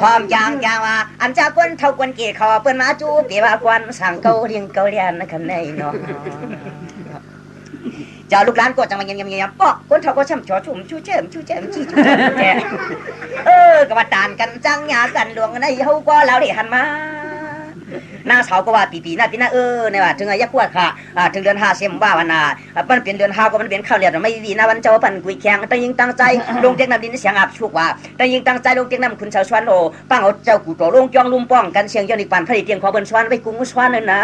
พร้อมจางว่าอันจากคนเท่าคนเกศเขาเปิ้นมาจูเปียว่าควันสั่งเกาเรียงเกาเรียนนะครับในเนาะเจ้าลูกหลานก็จังมาเงียบๆปอกคนเท่าก็ช่ำชอชุ่มชูเจิมจี้จุ๊แจก็ว่าตานกันจังหยากันหลวงในเฮาก็แล้วได้หันมานาสาวก็ว่าปีหน้าเนี่ยว่าถึงอายุกว่าค่ะถึงเดือน5เซมว่าวันน่ะมันเป็นเดือน5ก็มันเป็นข้าวเรียนไม่ดีนะวันเจ้าปันกุยแข็งแต่ยิงตั้งใจลงเตียงน้ำดินเสียงอับชุกว่าแต่ยิงตั้งใจลงเตียงน้ำคุณชาวชวนโอปังเอาเจ้ากูโตลงจ้องลุมป้องกันเสียงยอนิปันผลิตเตียงขอเบิ้นชวนไปกุ้งชวนนั่นนะ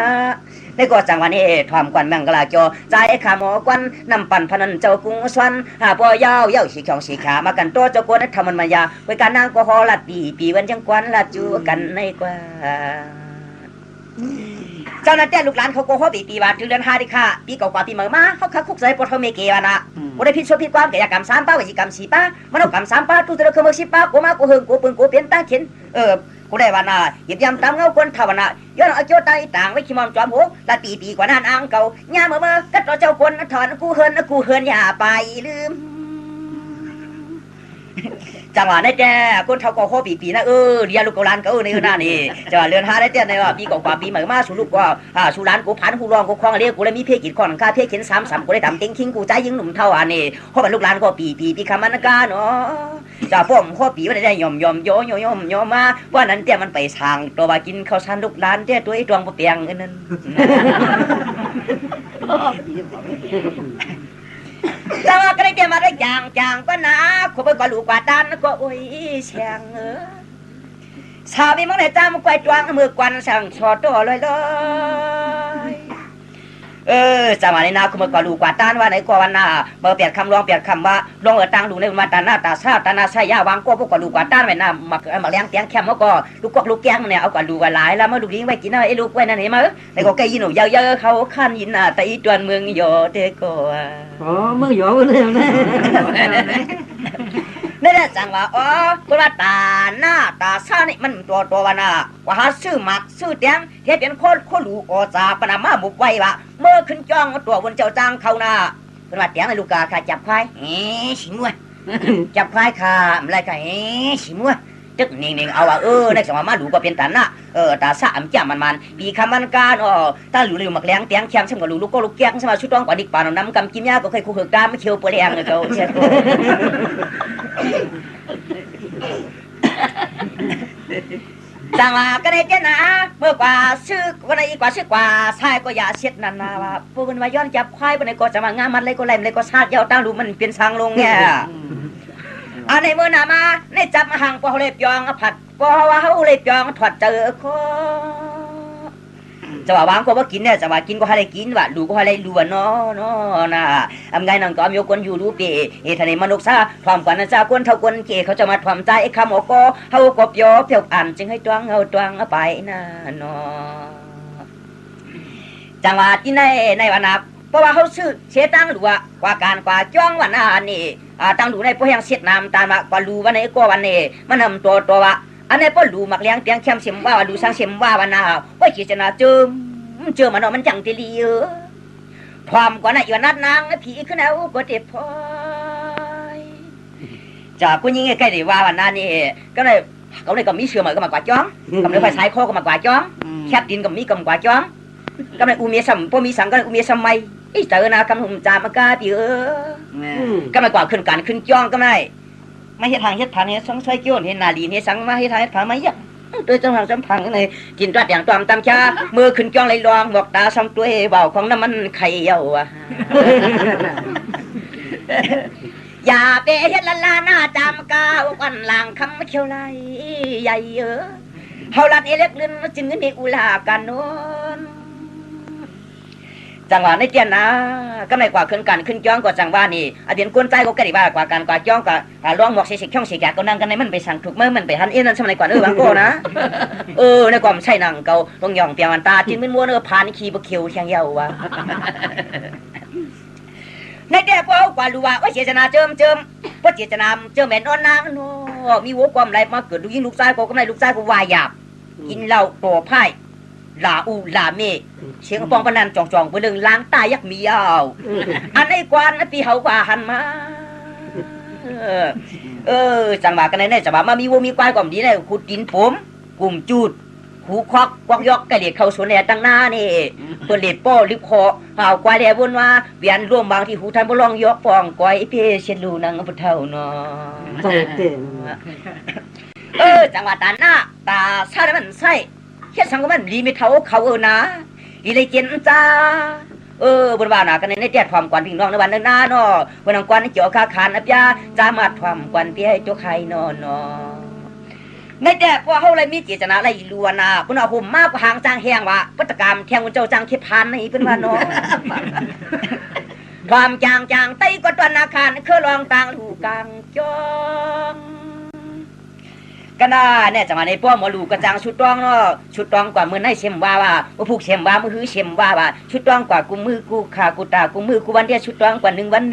ในก็จังวันนี้ทอมกวนแมงกะลาจอใจขาหมอกวนนำปั่นพนันเจ้ากุ้งชวนปอยาวสีขาวสีขามากันตัวเจ้ากวนทำมันมายาไว้การนางก็ฮอลัดปีวันจังกวนลัดจูกันในกว่าเจ้าหน้าที่ลูกหลานเขาโกหกปีว่าถึงเดือน5ดิค่ะปีกว่าปีเหมือมาเขาคักคุกใส่ปอทเมเกวนะบ่ได้ผิดชั่วผิดความกายกรรม3ป้าวิจิกรรม4ป้ามโนกรรม3ป้าตุตระคือมือ10ป้ากูมากูเฮิงกูปึงกูเปลี่ยนตาเข็นกูได้ว่านะหยิบยำตามเงาคนทาวนะย้อนเอาโจตายต่างไว้ขี้มอมจอมโหละปีกว่านั้นอ่างเก่าย่าเมื่อกัดต่อเจ้าคนถอนกูเฮินอย่าไปลืมจังหวะนี้แจ้คนเท่าก็โคปีนะเรียลูกกลานก็ในหน้านี่จังหวะเรือน5ได้แจ้ในว่าปีกว่าปีเหมือนมาสู่ลูกว่าสู่ร้านกูพันกูรองกูคล้องเรียกกูเลยมีเพศกิจข้อนค่าเพศเข็น3กูได้ทำติ้งคิงกูใจยิงหนุ่มเท่าอันนี้เพราะเป็นลูกหลานก็ปีคำมันกาเนาะจะพ่อมข้อปีว่าได้ยอมโยมาว่านั้นเตี้ยมันไปทางตัวว่ากินข้าวชันลูกหลานเตี้ยตัวไอ้ดวงบ่เปียงนั่นแต่ว่าก็ได้เตรียมมาได้จางก็นะขบก็ลูกกว่าด้านก็โอ้ยเชียงชาวบีมังได้จำกวายจวงมือกวนสั่งชอตัวเลยจะมาในนาคุณก็ลูกกว่าด้านว่าไหนก็วันน่ะเมื่อเปลี่ยนคำร้องเปลี่ยนคำว่าลงตังลูกในมาตาหน้าตาซาตาหน้าใช่ยาวางก็พวกก็ลูกกว่าด้านไว้น่ะมาเลี้ยงเตียงแคมก็ลูกแก้งเนี่ยเอากว่าลูกหลายแล้วมาลูกลิงไว้กินไอ้ลูกไว้นั่นเห็นมั้ยแต่ก็แกยินหนูเยอะเขาขันยินน่ะแต่อีจวนเมืองโยเด็กก็เมืองโยเลยนี่แหละจังว่าคนว่าตาหน้าตาซานี่มันตัววันน่ะว่าหาซื้อหมักซื้อเตียงเฮ็ดเป็นคนลูกอจาปนามาบุกไว้ว่าเมื่อขึ้นจ้องตัวบนเจ้าจางเขาน่ะเพิ่นว่าเตียงให้ลูกกาค่ะจับควายสิมัวจับควายค่ะอะไรค่ะสิมัวตึกนิ่งๆเอาว่าได้จังว่ามาดูก็เป็นตาหน้าตาซาจ้ามันปีคำมันกาตาหลูมักเลี้ยงเตียงแข็งซั่นก็ลูกก็ลูกแก้งซั่นว่าชุดต้องกว่าดิกปานน้ำกำกินยาก็เคยคู่เหือกตามเขียวเปรี้ยงเจ้าเสียจังว่าก็ได้เจ้านะเมื่อกว่าซื้อวันไหนกว่าซื้อกว่าชายก็อย่าเช็ดนั่นนะว่าพวกมันมาย้อนจับควายวันไหนก็จะมางามันเลยก็ไล่เลยก็ซาดยาวตั้งดูมันเป็นทางลงเนี่ยอันในเมื่อนามาในจับมาห่างพอเล็บยองผัดพอว่าเขาเล็บยองถอดเจอคอจะว่าวางก็ว่ากินเนี่ยจะว่ากินก็ให้ได้กินว่าดูก็ให้ได้ดูว่าเนาะนะไงนั่งก็มีคนอยู่รู้ปีทะเลมนุษย์ซาความกว่านะเจ้าคนเท่าคนเกเขาจะมาทำใจไอ้คำก็เขาก็เปียวอ่านจึงให้ตวงเอาตวงไปนะเนาะจังหวะที่ในวันนับเพราะว่าเขาซื้อเสียตังหรือกว่าการกว่าจ้องวันนี้ตังดูในพวกยังเสียน้ำตามกว่ารูวันนี้ก็วันนี้มันทำตัวว่าอันนี้พอดูมักเลี้ยงเตียงแคมเสียมว่าดูสังเสียมว่าวันน่ะว่าจิตนาเจอมันมันจังตีลีความกว่าน่ะอยู่นัดนางผีขึ้นเอาก็เจ็บพอยจากกูยิงใกล้ๆว่าวันนั้นนี่ก็เลยเขาเลยก็มีเชื่อเหมือนกับมากว่าจ้องกับเลยไฟสายคอกับมากว่าจ้องแคบดินกับมีกับมากว่าจ้องก็เลยอุเมียสัมพอมีสังก็อุเมียสัมไม่อีเจอนะคำหุ่มจามากาปีก็มากว่าขึ้นการขึ้นจ้องก็ไม่เฮ็ดทางเฮ็ดผังเฮ็ดสังใส่เกี่ยวเฮ็ดนาลีเฮ็ดสังมาเฮ็ดทางเฮ็ดผังมาเยอะโดยจังหวะจำพังนี่กินรัดอย่างตอมตำชามือขึ้นจ้องไหลรองบอกตาซ้ำตัวเบาของน้ำมันไข่เยาว่ะอย่าไปเฮ็ดละหน้าจามกาวันหลังคำเขียวไหลใหญ่เฮาลัดเอเล็กลื่นจึงเงินอุลากันโน้นจังหวะในเตียนนะก็ไม่กว่าขึ้นกันขึ้นจ้องกว่าจังหวะนี่อดีตคนใจก็กระดิว่ากว่าการกว่าจ้องกับร้องหมอกเสียช่องเสียแกก็นั่งกันในมันไปสั่งถูกเมื่อมันไปหันเอ็นนั่นสมัยก่อนบางโก้นะในความใช่นั่งเกาตรงย่องเปียมันตาจิ้มมันม้วนผ่านขี้บะเขียวเชียงเยาววะในเด็กว่าว่ารู้ว่าเจตนาเจิมเพราะเจตนาเจิมแม่นอนนางโนมีหัวความไรมาเกิดดูยิ่งลูกชายก็ไม่ลูกชายก็วายหยาบกินเหล้าตัวไพ่ลาอูลาเมเชียงปองปนันจ่องๆไปเรื่องล้างตายักมีเอาอันไอ้กวนปีเขากว่าหันมา จังหวะกันในจังหวะมามีวงมีควายก่อมดีในขุดดินผมกลุ่มจูดหูควักกวักยอกกระเลียดเข้าสวนแหน่ตั้งหน้านี่เปิ้นเลียดป้อลิบคอเอาควายแดบนว่าเวียนร่วมบางที่หูท่านบ่ลองยอกปองก้อยเพเชลูนังพุทธเท่าเนาะ ใส่เต็ม จังหวะตาหน้าตาซาได้มันใส่เฮ็ดสังก็มันลีไม่เท่าเขานะอีเลยเจนจ้าบนว่าน่ะกันในเตี้ยความกวนพี่น้องในวันนั้นนาเนาะวันนั้นกวนเกี่ยวค้าขานอับยาจะมาความกวนเปียให้เจ้าไข่เนาะในแต่พวกเฮาเลยมีเจตนาอะไรล้วนน่ะเพิ่นเอาห่มมากกว่าหางจางแห้งว่าปฏิกรรมแทงเจ้าจางเข็บพานนี่เพิ่นว่าเนาะความจางไต้ก็ตัวนาคารคือรองต่างลูกกลางจองก็น่าเนี่ยจังหวะในป้อมหมอลูกกระจังชุดต้องเนาะชุดต้องกว่ามือในเข็มว่าผูกเข็มว่ามือหือเข็มว่าชุดต้องกว่ากูมือกูขากูตากูมือกูวันเดียวชุดต้องกว่า1 วัน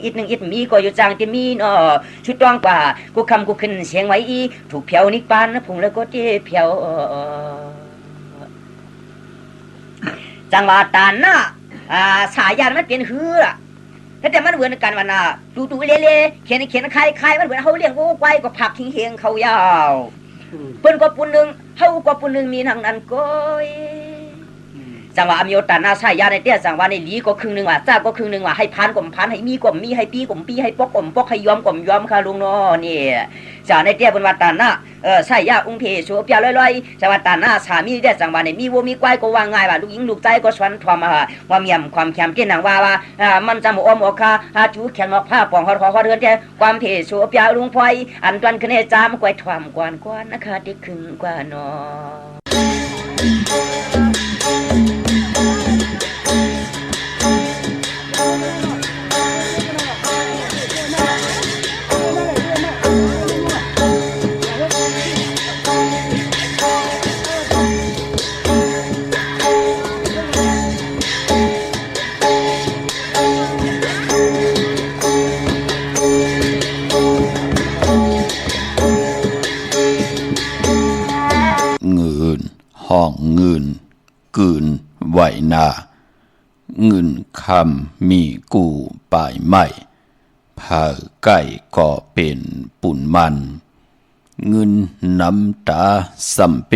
อีก1อีกมีก็อยู่จางที่มีเนาะชุดต้องกว่ากูคำกูขึ้นเสียงไว้อีถูกเพียวนิปานนะพุงแล้วก็เจ๊เพียวจังหวะตาหน้าสายยานมันเป็นหือแต่มันเหมือนกันวันน่ะดูเล่ๆเขียนคล้ายมันเหมือนเฮาเลี้ยงโอ้ไว้ก็ผักทิ้งเฮงเขายาวเปิ้นก็ปุ่นนึงเฮาก็ปุ่นนึงมีทางนั้นก้อยจังว่ามีโอตานาใช้ยาในเตี้ยจังว่าในลีก็ครึ่งนึงว่าจ้าก็ครึ่งนึงว่าให้พันก็พันให้มีก็มีให้ปีก็ปีให้ปอกก็ปอกให้ยอมก็ยอมค่ะลุงเนาะนี่จ้าในเตี้ยเพิ่นว่าตานะใช้ยาองค์เพโสเปียลอยๆจังว่าตานะสามีเด้จังว่าในมีวัวมีควายก็ว่าง่ายว่าลูกหญิงลูกใจก็สวนทอมว่าเมียมความแข็งเกี้ยนางว่ามันจะบ่อมอคาจูแข็งออกผ้าปองฮอดเดือนแท้ความเพโสเปียลุงพลอยอันตันคเนจามกวยทอมกวนนะคะที่ครึ่งกว่าเนาห้องเงินกืนไหวนาเงินคำมีกูป่ายใหม่ผาไก่ก็เป็นปุ่นมันเงินน้ำตาสัมเป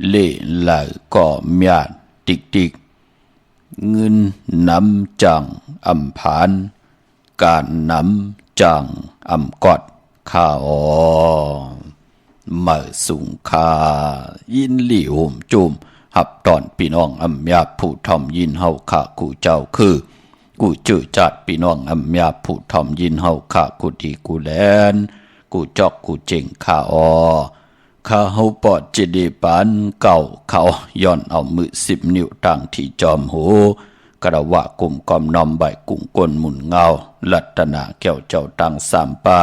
เล่ไหลก็เมียดติกเงินน้ำจังอำผานการน้ำจังอำกอดข้ามาสุงคายินหลี่ห่มจุมหับตอนพี่น้องอำยาผู้ทอมยินเฮาข้ากูเจ้าคือกูจื้อจัดพี่น้องอำยาผู้ทอมยินเฮาข้ากูดีกูแลนกูจอกกูเจ๋งข้าข้าเฮาปอดจิดีปานเก่าเขาย้อนเอามือ10 นิ้วตั้งที่จอมหูกระวะกลุ่มกอมนอมใบกุ้งก้นหมุนเงาลัตนาแก้วเจ้าตั้ง3 ป่า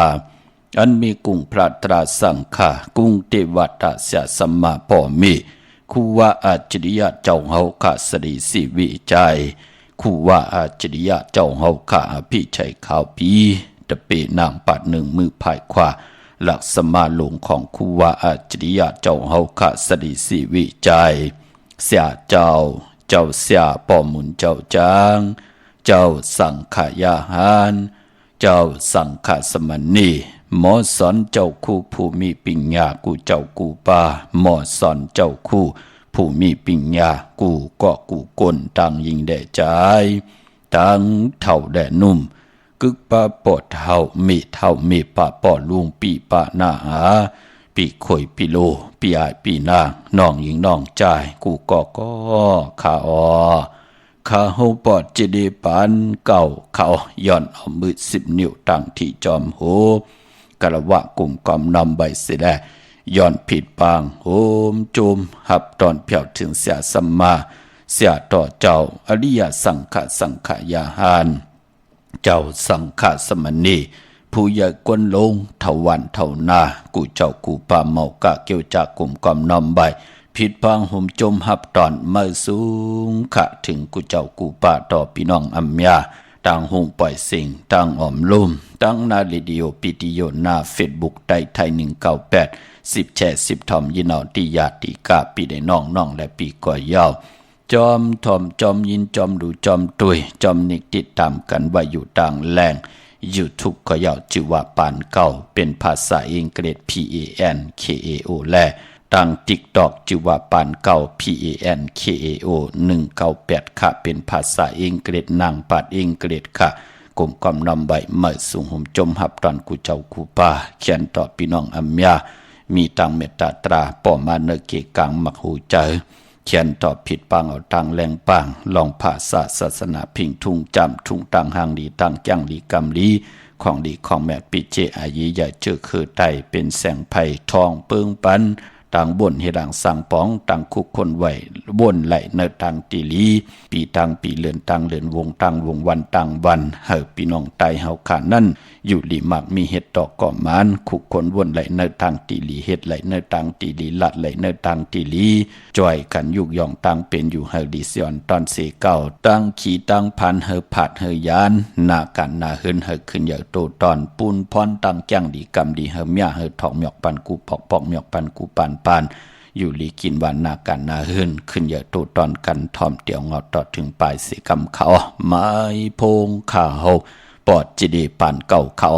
อันมีกุ้งพระตราสังฆากุ้งเทวทัสสะสัมมาพ่อมีคูว่าอาจริยะเจ้าเฮาข้าสรีสิวิจัยคูว่าอาจริยะเจ้าเฮาข้าอภิชัยข่าวปีตะเปนางปัด1มือพายขวาหลักสมาลงของคูว่าอาจริยะเจ้าเฮาข้าสรีสิวิจัยเสียเจ้าเสียป่อมุนเจ้าจางเจ้าสังขยาหารเจ้าสังฆสมณีหมอสอนเจ้าคู่ผู้มีปัญญากูเจ้ากูป่าหมอสอนเจ้าคู่ผู้มีปัญญากูก็กูก้นต่างยิงแด่ใจต่างเท่าแด่นุ่มกึกปะปอดเท่ามีปะปอลุงปีปะหน้าหาปีข่อยปีโลปีอายปีนางน้องหญิงน้องใจกูก็ข้าข้าเฮาปอดจิดีปานเก่าเขาย้อนเอามือ10 นิ้วตั้งที่จอมหูกระวะกลุ่มกอมนำใบเสดย้อนผิดปางโหมจุมหับตอนเพียวถึงเสียสัมมาเสียต่อเจ้าอริยสังขยาหารเจ้าสังฆสมณีผู้ใหญ่กวนลงเท่าวันเท่านากูเจ้ากูป่าเมากะเกี่ยวจากกลุ่มกอมนำใบผิดพังห่มจมหับตอนมาสูงขะถึงกูเจ้ากูป่าต่อพี่น้องอัมยาต่างหงปล่อยสิ่งต่างอ่อมลุ่มตั้งนาลิดิโอปิติโยนาเฟซบุ๊กไทย198 10 แชร์ 10 ทอมยินเอาที่ญาติกาปีได้น้องและปีก่อยยาวจอมทอมจอมยินจอมดูจอมตุยจอมนิกติดตามกันไว้อยู่ต่างแหล่ง YouTube ก็ยาวชื่อว่าปานเก่าเป็นภาษาอังกฤษ PANKAO และดัง TikTok ชื่อว่าปานเก่า PANKAO 198ค่ะเป็นภาษาอังกฤษนางปาดอังกฤษค่ะกลุ่มกำนำใบเมื่อสูงห่มจมหับตอนกูเจ้ากูป่าเขียนต่อพี่น้องอัมยามีตังเมตตาตราป่อมาเนเกกังมักหูเจอเขียนต่อผิดปังเอาตังแรงปังลองภาษาศาสนาพิงทุ่งจำทุ่งตังหางดีตังจังลีกำลีของดีของแม่ปิเจอายีใหญ่เจอคือไตเป็นแสงไผ่ทองเปิงปันต่างบ่นให้ดังสังปองต่างคุกคนไหวบ่นไหลเนต่างตีลีปีต่างปีเลือนต่างเลือนวงต่างวงวันต่างวันเฮาพี่น้องไตเฮาขานั่นอยู่ลีมักมีเห็ดดอกก่อมานคุกคนบ่นไหลเนต่างตีลีเห็ดไหลเนต่างตีลีลัดไหลเนต่างตีลีจอยกันยุกย่องต่างเป็นอยู่เฮาดีเสียนตอนเสเก่าต่างขี่ต่างพันเฮาผาดเฮายานหน้ากันหน้าเฮินเฮาขึ้นอย่างโตตอนปูนพรต่างจังดีกำดีเฮาเมียเฮาทองหยอกปันกูปอกปอกหยอกปันกูปานอยู่ลีกินวันนากันนาเฮินขึ้นอย่าตูตอนกันทอมเตียวเงาต่อถึงปลายสีกำเขาไม้พงข่าวปอดจีดีปานเก่าเขา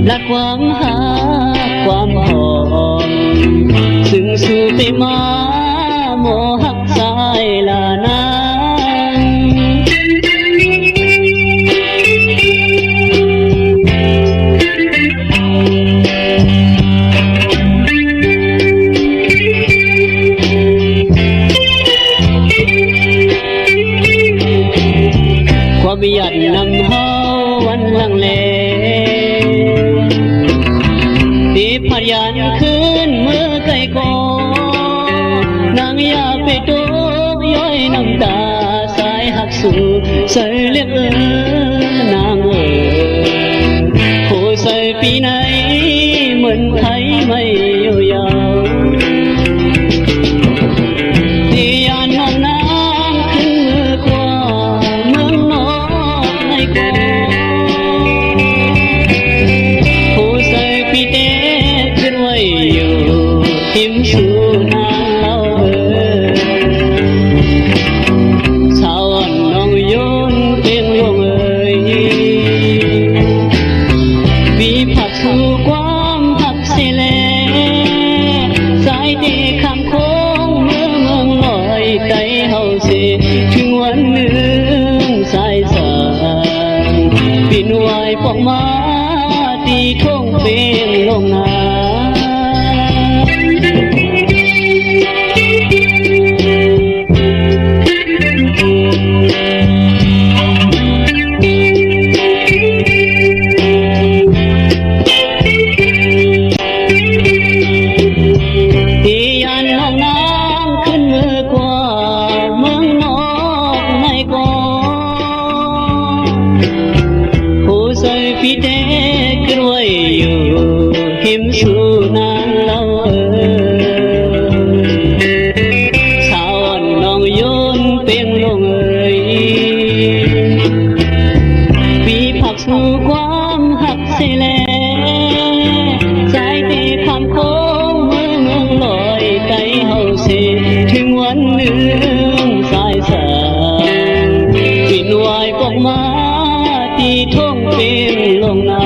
และความหาความหอมซึ่งสู่ไปมาโมหักสายลานางความหยัดนำเฮาวันลังเลพยันคืนเมื่อไกลก่อนางอยากไปโดย้อยน้ำตาสายหักสู่ใส่เล็บนางผู้ใส่ปีไหนเหมือนไทยไม่อยู่ยาวที่ยานน้องนางขึ้นเมื่อกว่าเมืองนอกในก่อนผู้ใส่ปีเตอยู่ทิมสู่นางเล่าสาวน้องโยนเพียงลงวิผักสู่ความหักเสลสายเดคำโค้งเมืองลอยไตเฮาเสถึงวันหนึ่งสายสางปินวายปอกมาตีทงเป็นลงนาหิมสู่นางเล่าสาวน้องโยนเปียงลงปีผักสู่ความหักเสลสายตีคำโค้งเมืองลอยไตเฮาเสถึงวันหนึ่งสายสางปิ่นวายปอกมาตีท่งเปียงลงนา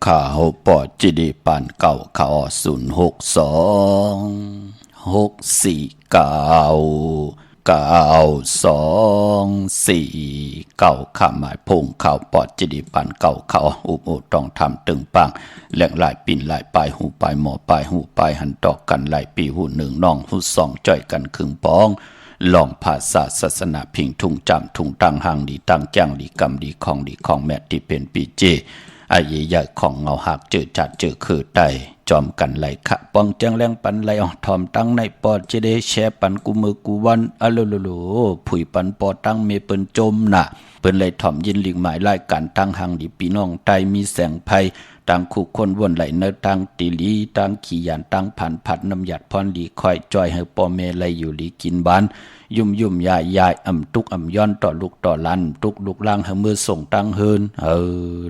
ข่าวปอจิดีปานเก่าข่าว062-649-92-4ข้าหมายพงข่าวปอจิดีปานเก่าข่าวอุบต้องทำตึงปังแหลกหลายปิ่นหลายปลายหูปลายหมอปลายหูปลายหันตอกกันหลายปีหูหนึ่งน้องหูสองจ่อยกันครึ่งปองลองภาษาศาสนาพิงทุ่งจำทุ่งตังหังดีตังจ้างดีกำดีของแม่ที่เป็นปีเจไอ้ใหญ่ของเงาหักเจอจัดเจอคือไตจอมกันไหลขะปองแจงแรงปันไหลออกทอมตั้งในปอดเจเดแชปันกูมือกูวันอะโลผุยปันปอตั้งเมเปินจมน่ะเปิ้นไหลถ่อมยินหลิงหมายไล่การตั้งหังดีปีน้องไตมีแสงไพต่างคู่คนวนไหลเนื้อต่างตีลีต่างขี่ยานต่างผ่านผัดน้ำหยัดพรดีคอยจอยให้ปอเมไหลอยู่ลีกินบ้านยุ่มยายอ่ำตุกอ่ำย้อนต่อลูกต่อลันตุกลูกล่างให้มือส่งตั้งเฮิน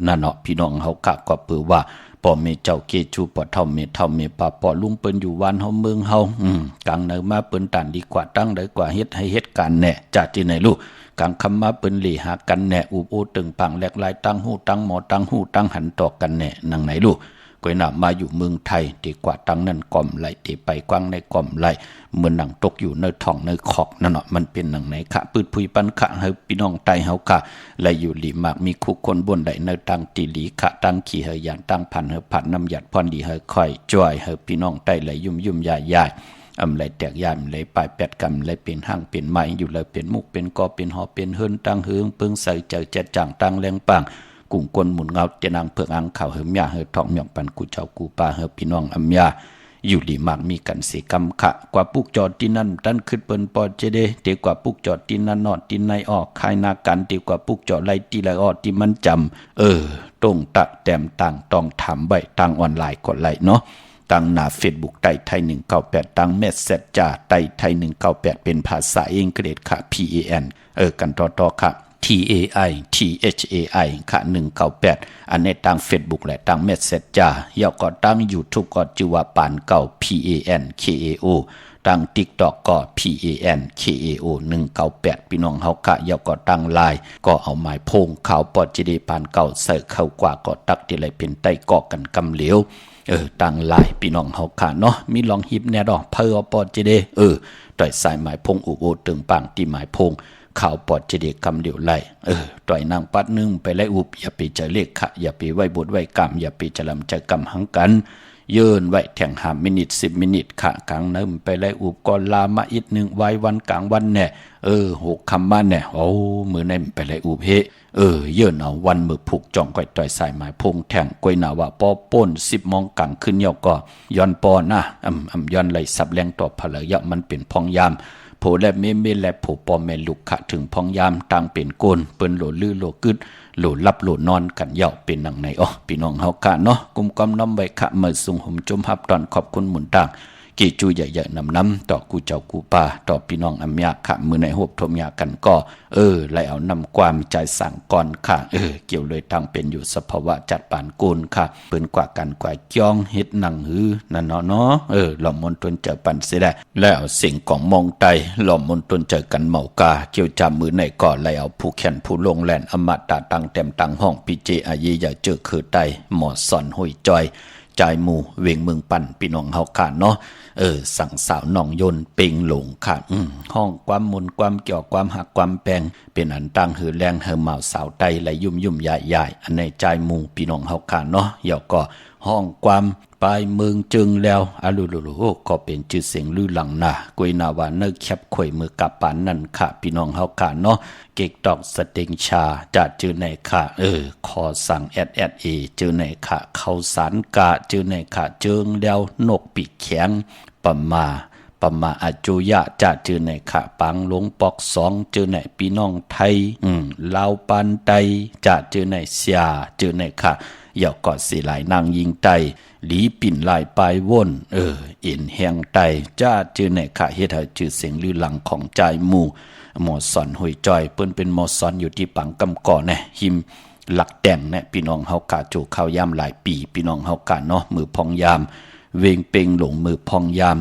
นั่นเนาะพี่น้องเฮากะก็ปือว่าปอเมเจ้าเกจูปอเท่าเมป่าปอลุงเปิ้นอยู่วันเฮาเมืองเฮากลางเนอมาเปิ้นตันดีกว่าตั้งได้กว่าเฮ็ดให้เฮ็ดการแน่จัดที่ไหนลูกกลางคำมาเปิ้นหลีหากันแน่อุบโอตึงปังแหลกลายตั้งหูตั้งหมอตั้งหูตั้งหันตอกกันแน่นังไหนลูกก้อยหน้ามาอยู่เมืองไทยดีกว่าตั้งนั่นก่อมไหลตีไปกว้างในก่อมไหลเหมือนหนังตกอยู่ในท้องในขอกนั่นเนาะมันเป็นหนังไหนคะปืดพุยปันคะเฮาพี่น้องไตเฮาค่ะและอยู่หลีมากมีคู่คนบนไหลในตั้งตีหลีคะตั้งขี่เฮยานตั้งพันเฮผัดน้ำหยัดพรดีเฮค่อยจ่อยเฮพี่น้องไตไหลยุ่มยายอำไหลแตกยามไหลปลายแปดกำไหลเป็นห้างเป็นไม้อยู่เลยเป็นมุกเป็นกอเป็นหอเป็นเฮินตั้งเฮืองเปิงใส่เจอเจ็ดจ่างตั้งแรงปังกุ่งกลหมุนเงาเจนางเผือกอังข่าวเหิมยาเฮทองหย่องปันกูเจ้ากูปาเฮพี่น้องอัมยาอยู่หลีมากมีกันเสกำขะกว่าปุกจอดที่นั่นตั้นขึ้นเปิ้นปอเจเดเดีกว่าปุกจอดที่นั่นนอดที่ในออกคายนากันเดีกว่าปุกจอดไล่ที่ไรออดที่มันจำตรงตะแต้มต่างต้องถามใบต่างออนไลน์กดไลค์เนาะตั้งหน้า Facebook ไต้ไทย198ตั้งเมสเซจจ่าไต้ไทย198เป็นภาษาอังกฤษค่ะ PAN กันต่อค่ะTAI ค่ะ198อันนี้ตั้ง Facebook และตั้งเมสเซจจ่ายาวก็ตั้ง YouTube ก็ชื่อว่าปานเก่า PANKAO ตั้ง TikTok ก็ PANKAO 198พี่น้องเฮาค่ะยาวก็ตั้งไลน์ก็เอาหมายพงขาวปอจิดีปานเก่าใส่เข้ากว่าก็ตักที่ไรเป็นใต้กอกกันกำเหลียวตั้งลายพี่น้องเฮาค่ะเนาะมีลองฮิปแน่ดอกเพอปอจิเดต่อยสายหมายพงอุโอตึงปังที่หมายพงข่าวปอจิเดคำเดียวไล่ต่อยนางปัดนึงไปไล่อุบอย่าไปเจอเลขค่ะอย่าไปไว้บทไว้กรรมอย่าไปจะลำจะกรรมหังกันเยินไว้แข่ง5 มินิ 10 มินิค่ะกลางนึงไปไล่อุบก่อนลามาอีก1ไว้วันกลางวันแน่6คำมาแน่โอ้มื้อนั้นไปไล่อุบเฮเยินเอาวันมือผูกจ่องก้อยต่อยสายหมายพงแทงก้อยหนาว่าปอป่น10 โมงกลางคืนเหี่ยวก็ย้อนปอนะย้อนไหลสับแรงต่อภรรยามันเป็นพองยามโผและเมและโผปอแม่ลูกขะถึงพองยามต่างเป็นโกนเปิ้นโหลลือโหลกึดโหลลับโหลนอนกันเหย่าเป็นหนังไหนพี่น้องเฮากะเนาะกุมกำน้ำไว้ขะเมื่อสุงห่มจมหับตอนขอบคุณหมุนต่างกี่จูใหญ่ๆน้ำต่อกูเจ้ากูป่าต่อพี่น้องอัมยาค่ะมือในหบทมยากันก็ไล่เอานำความใจสั่งก่อนค่ะเกี่ยวเลยตั้งเป็นอยู่สภาวะจัดปานกูลค่ะเปิ้นกว่ากันกว่าจ้องเฮ็ดหนังหือนั่นเนาะหล่อมนตนเจอปันเสียได้แล้วสิ่งของมองไตหล่อมนตนเจอกันเมากาเกี่ยวจำมือในก่อไล่เอาผู้แขนผู้ลงแลนอมตะตังเต็มตังห้องปีเจอาเยอย่าเจอคือไตหมอสอนหุยจอยใจหมู่เวงเมืองปั่นพี่น้องเฮาค่ะเนาะสั่งสาวน้องยนเป่งหลงค่ะห้องความมุนความเกี่ยวความหักความแปลงเป็นอันตั้งหือแรงเฮอเมาสาวไตไหลยุ่มใหญ่อันในใจหมู่พี่น้องเฮาค่ะเนาะเดี๋ยวก็ห้องความปลายเมืองจึงแล้วอาลูก็เป็นชื่อเสียงลือหลังหน้ากุยนาวาเนแคบข่อยมือกับปานนั่นค่ะพี่น้องเฮาค่ะเนาะเก็กตอกสเต็งชาจะจือในค่ะคอสั่งSSAจือในค่ะเข้าสารกะจือในค่ะเจิงแล้วนกปีกแข็งปมาอาจุยะจะจือในค่ะปังหลงปอก2จือในพี่น้องไทยลาวปานไตจะจือในเสียจือในค่ะอย่ากอดสิหลายนางยิงไตหลีปิ่นลายปลายว่นเอ็นแหงไตจ้าจือในค่ะเฮ็ดให้ชื่อเสียงลือหลังของใจหมู่หมอสอนหุยจอยเปิ้นเป็นหมอสอนอยู่ที่ปังกำก่อแน่หิมหลักแต่งแน่พี่น้องเฮากะโจข้าวยามหลายปีพี่น้องเฮากะเนาะมือพองยามเวงเปงหลงมือพองยาม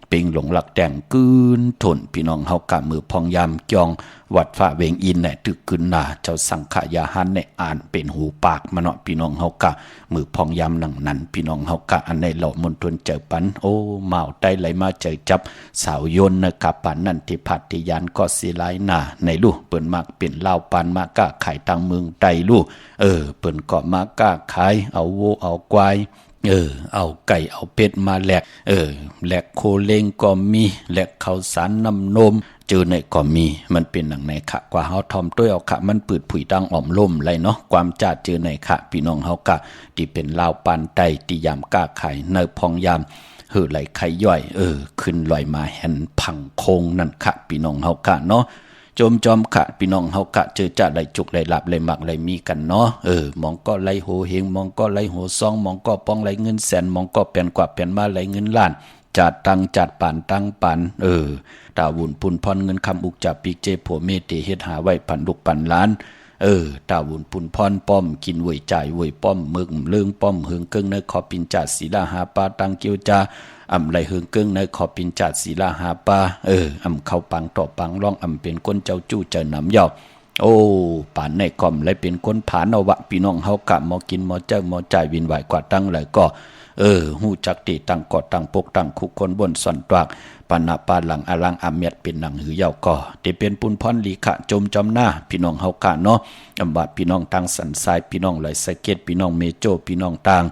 เ ปิงหลงหลักแต่งกืนทนพี่น้องเฮากะมือพองยามจองวัดฝ่าเวงอินแหน่ตึกขึ้นหน้าเจ้าสังขยาหันในอ่านเป็นหูปากมาเนาะพี่น้องเฮากะมือพองยามหนังนั้นพี่น้องเฮากะอันในเหล่ามนตนเจอปันโอ้เมาได้ไหลมาเจอจับสาวยนนะครับปันนั่นที่พัทยานก็สิหลายหน้าในลูกเปิ้นมักเป็นลาวปานมากะขายตังเมืองใดลูกเปิ้นก็มากะขายเอาโวเอาควายเอาไก่เอาเป็ดมาแลกแลกโคเลงก็มีแลกข้าวสารน้ำนมเจอในก็มีมันเป็นหนังในขะกว่าเฮาทอมต้วยเอาขะมันปืดผุยดังอ่อมล่มไรเนาะความจาดเจอในขะพี่น้องเฮากะที่เป็นลาวปานใต้ที่ยามกล้าขายในพองยามไหลไข่ย่อยขึ้นลอยมาแห่นพังโคงนั่นขะพี่น้องเฮากะเนาะจมจอมขะพี่น้องเฮากะเจอจ่าไหลจุกไหลหลับไหลหมักไหลมีกันเนาะมองก็ไหลโหเฮงมองก็ไหลโหซองมองก็ป้องไหลเงินแสนมองก็เปลี่ยนกว่าเปลี่ยนมาไหลเงินล้านจัดตังจัดป่านตั้งปันตาวุ่นปุ่นพรเงินคำอุกจับปีกเจผัวเมติเฮ็ดหาไว้พันลูกปันล้านตาวุ่นปุ่นพรป้อมกินเวยจ่ายเวยป้อมมึกเลื่องป้อมเฮืองเกิ้งในขอปินจัดศีลาหาปาตังเกียวจาอำไรเฮืองเกิ้งในขอปินจัดศีลาหาปาอำเข้าปังต่อปังร่องอำเป็นก้นเจ้าจู้เจ้าน้ำยาวโอ้ป่านในกล่อมเลยเป็นคนผานเอาวะพี่น้องเฮากะมอกินมอเจ้ามอจ่ายวินไหวกว่าตั้งเลยก็หูจักติตั้งกอดตั้งปกตั้งคุกคนบนส่วนตวากปานาปาหลังอลังอาเมียดเป็นหนังหือยาวก่อที่เป็นปุนพรลีขะจมจอมหน้าพี่น้องเฮากะเนาะอำบาพี่น้องตังสันทรายพี่น้องไหลสะเก็ดพี่น้องเมโจพี่น้องตัง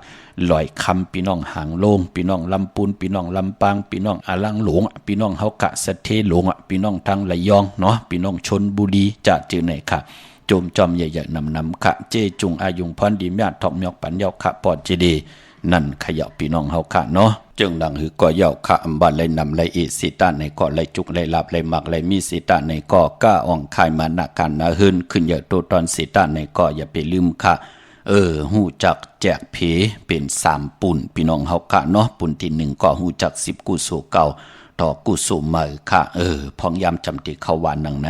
ลอยคำพี่น้องหางโลงพี่น้องลำปูนพี่น้องลำปางพี่น้องอลังหลงพี่น้องเฮากะสะเทหลงพี่น้องทางระยองเนาะพี่น้องชนบุรีจะเจอไหนค่ะจมจอมใหญ่ๆนำขะเจจุงอายุงพรดีญาติทอกมยอกปัญญาขะปอดเจดีนั่นขยับพี่น้องเฮาค่ะเนาะจึงดังหือก็เย่าค่ะอำบัดเลยนำเลยอีสิตาในก็เลยจุกเลยหลับเลยหมักเลยมีสิตาในก็ก้าอ่องคายมานาการนาหืนขึ้นเยอะตัวตอนสิตาในก็อย่าไปลืมค่ะหูจักแจกเพเป็น3ปุ่นพี่น้องเฮาค่ะเนาะปุ่นที่1ก็หูจัก10กุโสเก่าต่อกุโสใหม่ค่ะพองยามจำติเข้าวันนังไหน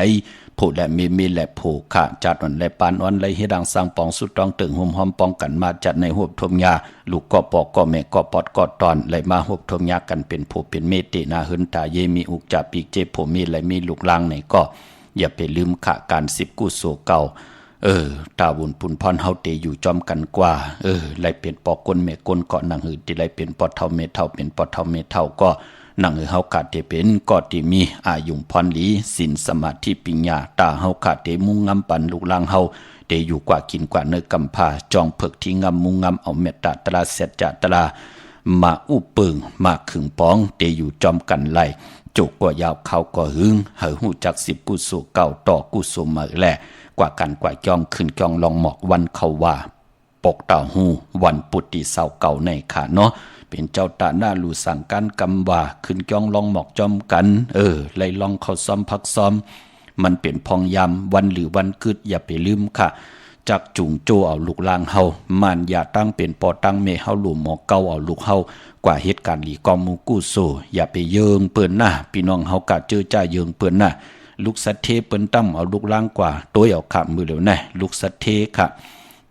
ผู้และมีและผู้ค่ะจัดวันและปานวันและเฮดังสร้างปองสุดต้องตึงห่มหอมป้องกันมาจัดในหวบทมยาลูกก็ปอกก็แม่ก็ปอดก็ตอนไหลมาหวบทมยากันเป็นผู้เป็นเมตินาหึนตาเยมีอุกจับปีกเจ็บผู้มีและมีลูกลางไหนก็อย่าไปลืมค่ะการ10กุโสเก่าตาวุ่นปุ่นพรเฮาเตอยู่จอมกันกว่าไหลเป็นปอกกลแม่กลเกาะหนังหือที่ไหลเป็นปอดเท่าเมเท่าเป็นปอดเท่าเมเท่าก็นังเฮากะเตเป็นก็ที่มีอายุพรหลีศีลสมาธิปัญญาตาเฮากะเตมุงงำปันลูกลางเฮาเตอยู่กว่ากินกว่าเนื้อกำพาจองเพิกที่งำมุงงำเอาเมตตาตราเสจจตรามาอุปึงมาขึงป้องเตอยู่จอมกันไหลจุกกว่ายาวเขาก็หึงเฮาหูจัก10กุโสเก่าต่อกุโสใหม่แลกว่ากันกว่าจองขึ้นจองลองหมอกวันเขาว่าปกตาหูวันปุตติเสาเก่าในขาเนาะเป็นเจ้าตาหน้าลูสั่งการกำว่าขึ้นจองลองหมอกจอมกันไล่ลองเขาซ้อมพักซ้อมมันเป็นพองยามวันหรือวันกึดอย่าไปลืมค่ะจักจุงโจเอาลูกลางเฮามันอย่าตั้งเป็นปอตั้งเมเฮาหลุมหมอกเก่าเอาลูกเฮากว่าเหตุการณ์หลีกอมูกู้โซอย่าไปเยิงเปิ้นหน้าพี่น้องเฮากะเจอจ้าเยิงเปิ้นหน้าลูกสัตเทเปิ้นตั้มเอาลูกลางกว่าตัวเอาขับมือเหลวแน่ลูกสัตเทค่ะ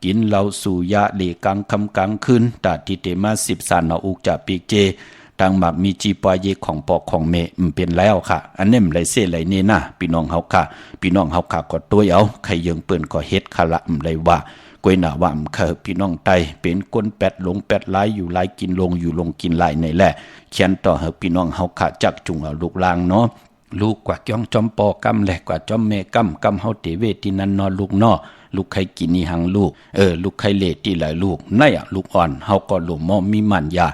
กินเหล้าสู่ยาเลกังคำกลางคืนตาติเตมา10สานเอาอุกจะปีกเจตังหมักมีจีปอยเยของปอกของเมเป็นแล้วค่ะอันนี้มันไหลเสไหลเนน่ะพี่น้องเฮาค่ะพี่น้องเฮาค่ะก็ตัวเอาใครยังเปิ้นก็เฮ็ดคละไหลว่ากวยหน้าว่าเคยพี่น้องไตเป็นก้นแปดหลงแปดหลายอยู่หลายกินลงอยู่ลงกินหลายในแหละเขียนต่อเฮาพี่น้องเฮาค่ะจักจุงเอาลูกลางเนาะลูกกว่าจ้องจอมปอกำแหลกกว่าจอมเมกำเฮาเตเวตินันนอนลูกนอลูกใครกินนี่หังลูกลูกใครเลตีหลายลูกในลูกอ่อนเฮาก็หลมมอมีมันยา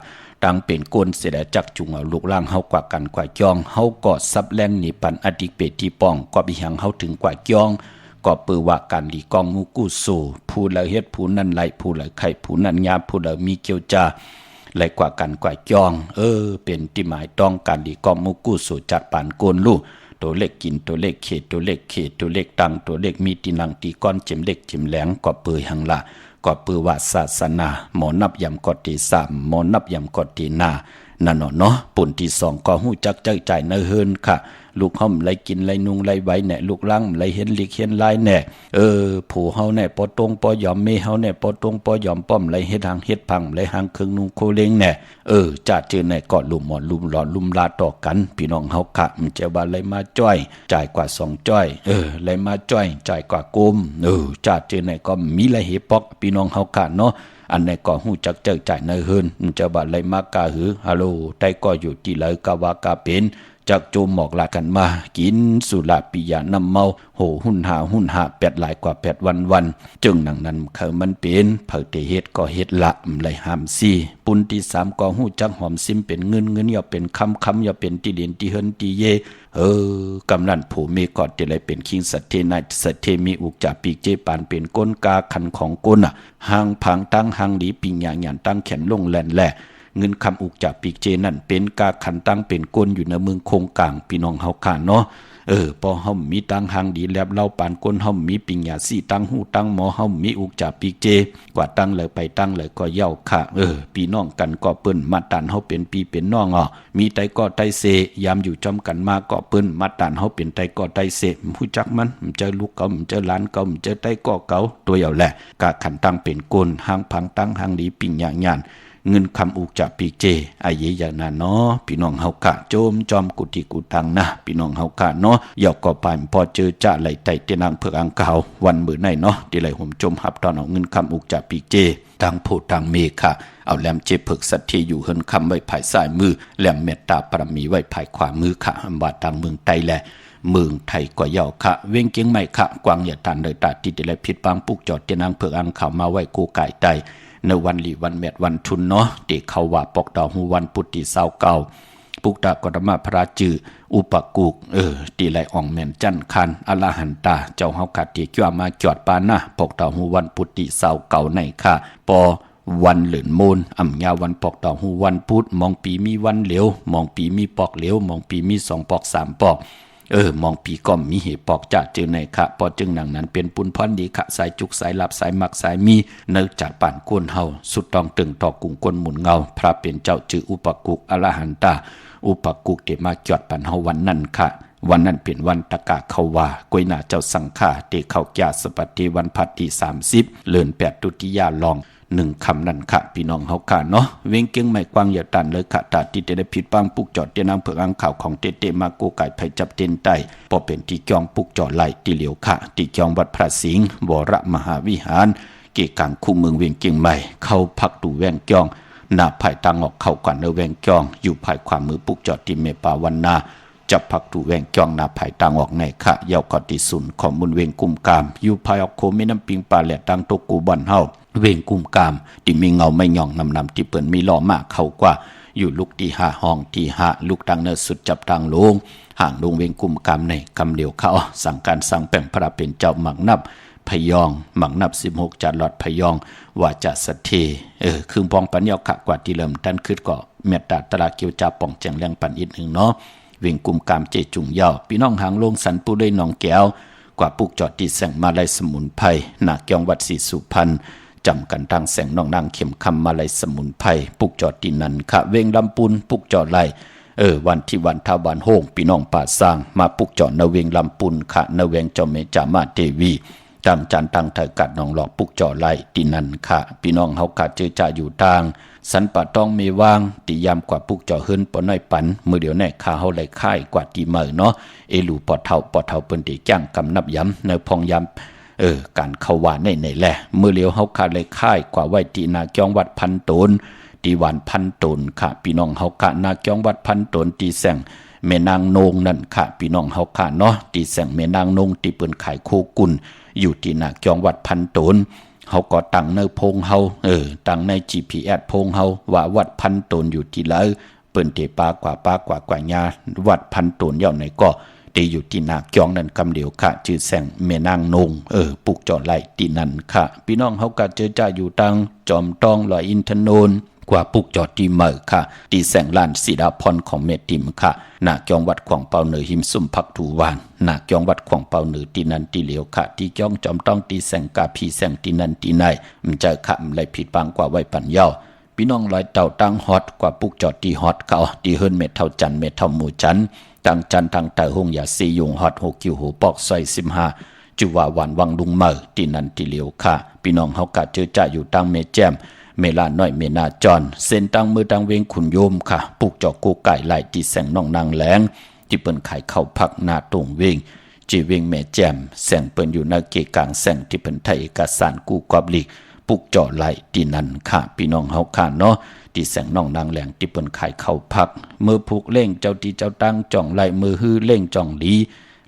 ตังเป็นก้นเสดจักจุงเอาลูกล่างเฮากว่ากันกว่าจองเฮาก็ซับแรงนี่ปันอดิเปตีป้องก็บิหังเฮาถึงกว่าจองก็เปือว่ากันลีกองงูกู้สู่ผู้ละเฮ็ดผู้นั้นไหลผู้ละไข่ผู้นั้นยาผู้ละมีเกียวจาไหลกว่ากันกว่าจองเป็นที่หมายต้องการลีกองงูกู้สู่จัดปานโกนลูกตัวเล็กกินตัวเล็กเขตตัวเล็กเขตตัวเล็กตังตัวเล็กมีตีนังตีก้อนเจ็มเล็กเจ็มแหลงก็เปือหังละก็เปือว่าศาสนาหมอนับยำกอตี3หมอนับยำกอตีนานั่นเนาะปุ่นที่2ก็หู้จักใจเนเฮินค่ะ ลูกเฮาไหลกินไหลนุงไหลไว้แน่ลูกลังไหลเห็นลิกเห็นลายแน่ผู้เฮาแน่ปอตรงปอยอมเมเฮาแน่ปอตรงปอยอมป้อมไหลเฮ็ดหางเฮ็ดพังไหลหางเครื่องนุงโคเลงแน่จ่าเจอแน่ก็ลุมหมอนลุมหลอนลุมลาต่อกันพี่น้องเฮากะมันจะว่าไหลมาจ้อยจ่ายกว่า2จ้อยไหลมาจ้อยจ่ายกว่าโกมจ่าเจอแน่ก็มีไหลเฮปอกพี่น้องเฮากะเนาะอันไหนก็หู้จักเจอจ่ายในเฮินมันจะบาดไหลมากกาหือฮัลโหลไตก็อยู่ที่ไหลกาวากาเป็นจากโจมหมอกลากันมากินสุราปิยาน้ำเมาโหหุ่นหา8หลายกว่า8วันจึงหนังนั้นเขามันเป็นเผอเตเฮ็ดก็เฮ็ดละไหลหามซี่ปุนที่3ก็หู้จักหอมซิมเป็นเงินอย่าเป็นคำอย่าเป็นที่เด่นที่เฮินที่เยกำนันผู้มีกอดที่ไหลเป็นคิงสัตเทนายสัตเทมีอุกจาปีกเจปานเป็นก้นกาคันของก้นหางพังตั้งหางหลีปิงหยานตั้งแขนลงแลนแหละเงินคำอุกจากปีกเจนั่นเป็นกาขันตั้งเป็นก้นอยู่ในเมืองคงกลางพี่น้องเฮาค่ะเนาะพอเฮามีตั้งหางดีแลบเล่าปานก้นเฮามีปิงหยาซี่ตั้งหูตั้งหมอเฮามีอุกจากปีกเจกว่าตั้งเลยไปตั้งเลยก็เย้าค่ะพี่น้องกันก็เปิ้นมาตันเฮาเป็นพี่เป็นน้องมีไตก็ไตเสยามอยู่จอมกันมาก็เปิ้นมาตันเฮาเป็นไตก็ไตเสผู้จักมันเจอลูกเก่าเจอหลานเก่าเจอไตก็เก่าตัวเหี่ยวแหละกาขันตั้งเป็นก้นหางพังตั้งหางดีปิงหยานเงินคำอุกจากปีเจอาเยอย่างนั้นเนาะพี่น้องเฮากะโจมจอมกุฏิกุตังนะพี่น้องเฮากะเนาะยอกก็ไปพอเจอจะไหลไตเตนางเผือกอังเกาวันมื้อในเนาะที่ไหลห่มจมหับตอนเอาเงินคำอุกจากปีเจต่างโพต่างเมฆะเอาแหลมเจเผือกสัตที่อยู่เฮินคำไว้ภายซ้ายมือแหลมเมตตาปรมีไว้ภายขวามือค่ะบาดต่างเมืองไตแลเมืองไทยก็เยาค่ะเว้งเกียงใหม่ค่ะกวางอย่าตันเลยตาที่ได้ผิดบางปุกจอดเตนางเผือกอังเกามาไว้กูไก่ไตในวันหลีวันเม็ดวันทุนเนาะเด็กเขาว่าปอกดาวหูวันปุติเศร้าเก่าปุกตากรมาพระจืออุปกุกตีไหลอ่องแม่นจันคันอลาหันตาเจ้าเฮากัดตีจ้ามาจอดปานะปอกดาวหูวันปุติเศร้าเก่าในค่ะปอวันเหลือนมูลอ่ำยาวันปอกดาวหูวันพุธมองปีมีวันเหลวมองปีมีปอกเหลวมองปีมี2ปอก3ปอกมองปีก้อมมีเหปอกจะเจอในค่ะพอจึงหนังนั้นเป็นปุนพรดีค่ะสายจุกสายหลับสายมักสายมีเนื้อจัดป่านก้นเฮาสุดตองตึงต่อกุ่งก้นหมุนเงาพระเป็นเจ้าจืออุปกุกอรหันตาอุปกุกเดมาจอดปันเฮาวันนั้นค่ะวันนั้นเป็นวันตะกะเขาว่ากวยหน้าเจ้าสังฆาเตเข้าแก่สปฏิวันพัดที่30เลื่อน8ตุติยาลอง1คำนั่นค่ะพี่น้องเฮาค่ะเนาะเว้งเกียงไม่กว้างอย่าตันเลยค่ะตาที่ได้ผิดปังปุกจอดเตนางเผือกอังข่าวของเตมาโกไก่ไผจับเต้นไตพอเป็นที่จองปุกจอดไหลที่เหลียวค่ะที่จองวัดพระสิงห์วรมหาวิหารเกกางคู่เมืองเวียงเกียงใหม่เข้าพักตู่แวงจองหน้าภายตังออกเข้าก่อนเนแวงจองอยู่ภายขวามือปุกจอดที่เมปาวันนาจับพักตู่แวงจองหน้าภายตังออกในค่ะเยาวกอติสุนของมุนเวงกุมกามอยู่ภายออกโคแม่น้ำปิงปลาแหลตังตกกูบ่อนเฮาเวงกุมกามที่มีเงาไม่ย่องนำที่เปิ้นมีล้อมากเข้ากว่าอยู่ลูกที่5ห้องที่5ลูกตังเนสุดจับทางลงห่างลงเวงกุมกามในคำเดียวเขาสั่งการสั่งแป่งพระเป็นเจ้าหมักนับพยองหมักนับ16จัดหลอดพยองว่าจะสะเทคือปองปัญญาขะกว่าที่เริ่มตั้นขึ้นก็เมตตาตราเกียวจาป่องแจงแรงปันอีกหนึ่งเนาะเวงกุมกามเจจุงเยาพี่น้องหางลงสันปูได้หนองแก้วกว่าปุกจอดที่แสงมาลายสมุนไพรหนักยองวัดศรีสุพรรณจำกันตั้งแสงน้องนางเข็มคำมาลายสมุนไพรปุกจอดที่นั่นค่ะเวงลำปูนปุกจอดไหลวันที่วันทาวันโฮงพี่น้องป่าสร้างมาปุกจอดนเวงลำปูนค่ะนเวงเจ้าเมจามาเทวีตามจันตังเถกัดน้องหลอกปุกจอดไหลที่นั่นค่ะพี่น้องเฮากัดเจอจ่าอยู่ทางสันปะต้องมีวางตียามกว่าปุกจอเฮินปอน้อยปันมือเดียวแน่ข้าเฮาไหลค่ายกว่าตีเมอเนาะลูปอเท่าเปิ้นติจ้างกำนับย้ำในพองย้ำการเข้าว่าในแหละมือเลียวเฮาขาดเลยค่ายกว่าไว้ตีนาจองวัดพันตนตีหวานพันตนค่ะพี่น้องเฮากะนาจองวัดพันตนตีแสงแม่นางนงนั่นค่ะพี่น้องเฮากะเนาะตีแสงแม่นางนงตีเปิ้นขายโคกุลอยู่ที่นาจองวัดพันตนเฮาก็ตั้งในพงเฮาตั้งใน GPS พงเฮาว่าวัดพันตนอยู่ที่ไหนเปิ้นเตปากว่าญาวัดพันตนเย่าไหนก็ตีอยู่ที่นาจองนั่นกำเดียวค่ะชื่อแสงแม่นางนงปุกจอดไหลที่นั่นค่ะพี่น้องเฮาก็เจอจ่าอยู่ตังจอมตองลอยอินทนนท์กว่าปุกจอดที่เมอค่ะตีแสงลานสีดาพรของเมติมค่ะนาจองวัดขวางเปาเหนือหิมซุ่มพักถูวานนาจองวัดขวางเปาเหนือตีนันตีเหลียวค่ะที่จ้องจอมต้องตีแสงกาพีแสงตีนันตีในมันจะค่ะไหลผิดบางกว่าไว้ปัญญา พี่น้องลอยเต่าตั้งฮอตกว่าปุกจอดตีฮอตเขาตีเฮิรนเม็ดเท่าจันเม็ดเท่าหมู่จันตั้งจันตั้งแต่หงอย่าซียุงฮอต6คิวหูปอกซอย15จุว่าหวานวังลุงเมอตีนันตีเหลียวค่ะพี่น้องเฮากะเจอจ่าอยู่ตั้งเมแจมเมลาน้อยเมนาจอนเส้นตั้งมือตั้งเวงขุนโยมค่ะปุกจอกูไก่ไหลตีแสงน้องนางแหลงที่เปิ้นขายข้าวผักหน้าตรงเวงจีเวงแม่แจมแสงเปิ้นอยู่ในเกกลางแสงที่เปิ้นไทยเอกสารกูกอบลีกปุกจอไหลตีนันค่ะพี่น้องเฮาค่ะเนาะที่แสงน้องนางแหลงที่เปิ้นขายข้าวผักมือผูกเล่งเจ้าตีเจ้าตั้งจ่องไหลมือฮื้อเล่งจ่องลี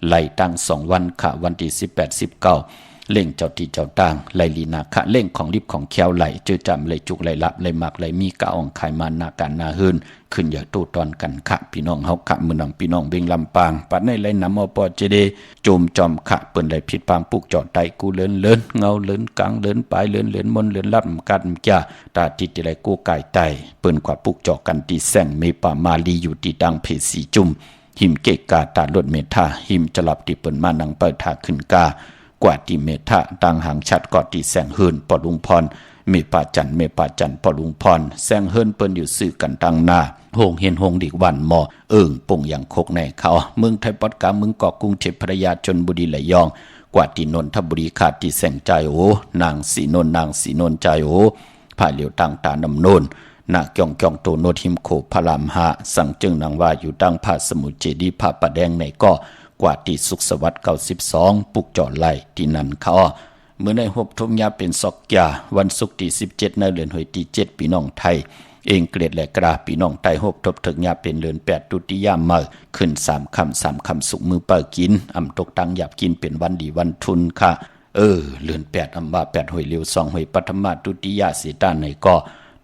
ไหลตั้ง2วันค่ะวันที่18 19เล่งเจ้าที่เจ้าต่างไหลลีนาคะเล่งของริบของแควไหลเจอจำไหลจุกไหลลับไหลมักไหลมีกะอ่องไขมานาการนาเฮินขึ้นอย่าตู้ตอนกันค่ะพี่น้องเฮาค่ะมื้อนังพี่น้องเบ่งลำปางปัดในไหลน้ำอปอเจเดโจมจอมค่ะเปิ้นไหลผิดปางปุกจอดไตกูเลินเลินเงาเลินกลางเลินปลายเลินเลินมนเลินลับกันจ้าตาจิตไหลกูไก่ไตเปิ้นกว่าปุกจอกันตีแสงเมปามาลีอยู่ที่ดังเพสีจุ่มหิมเกกาตาลดเมธาหิมจะหลับที่เปิ้นมานังเปิดทาขึ้นกากว่าที่เมธาดังหางชัดกอดที่แสงเฮินปอลุงพรเมปาจันปอลุงพรแสงเฮินเปิ้นอยู่ซื้อกันดังหน้าโฮงเห็นโฮงดิกวันหมอป่งอย่างโคกในเขาเมืองไทยปอดกาเมืองเกาะกรุงเทพพระยาชนบุรีไหลยองกว่าที่นนทบุรีขาดที่แสงใจโอนางสีนนใจโอผ่าเหลียวต่างตานำโนนนาเกียงโตโนทิมโคพระรามหาสั่งจึงนางว่าอยู่ดังพระสมุทรเจดีย์พระประแดงในก็กว่าที่สุขสวัสดิ์92ปุกจอดไหลที่นั่นเขาเมื่อในหบทมยาเป็นซอกยาวันศุกร์ที่17ในเดือนหอยที่7พี่น้องไทยเองเกลียดและกราพี่น้องไทยหบทบถึงยาเป็นเดือน8ตุติยามมาขึ้น3คำสุกมือเปิดกินอำตกตังหยาบกินเป็นวันดีวันทุนค่ะเดือน8อำว่า8หอยเลียว2หอยปัทมาตุติยาสีตาในก็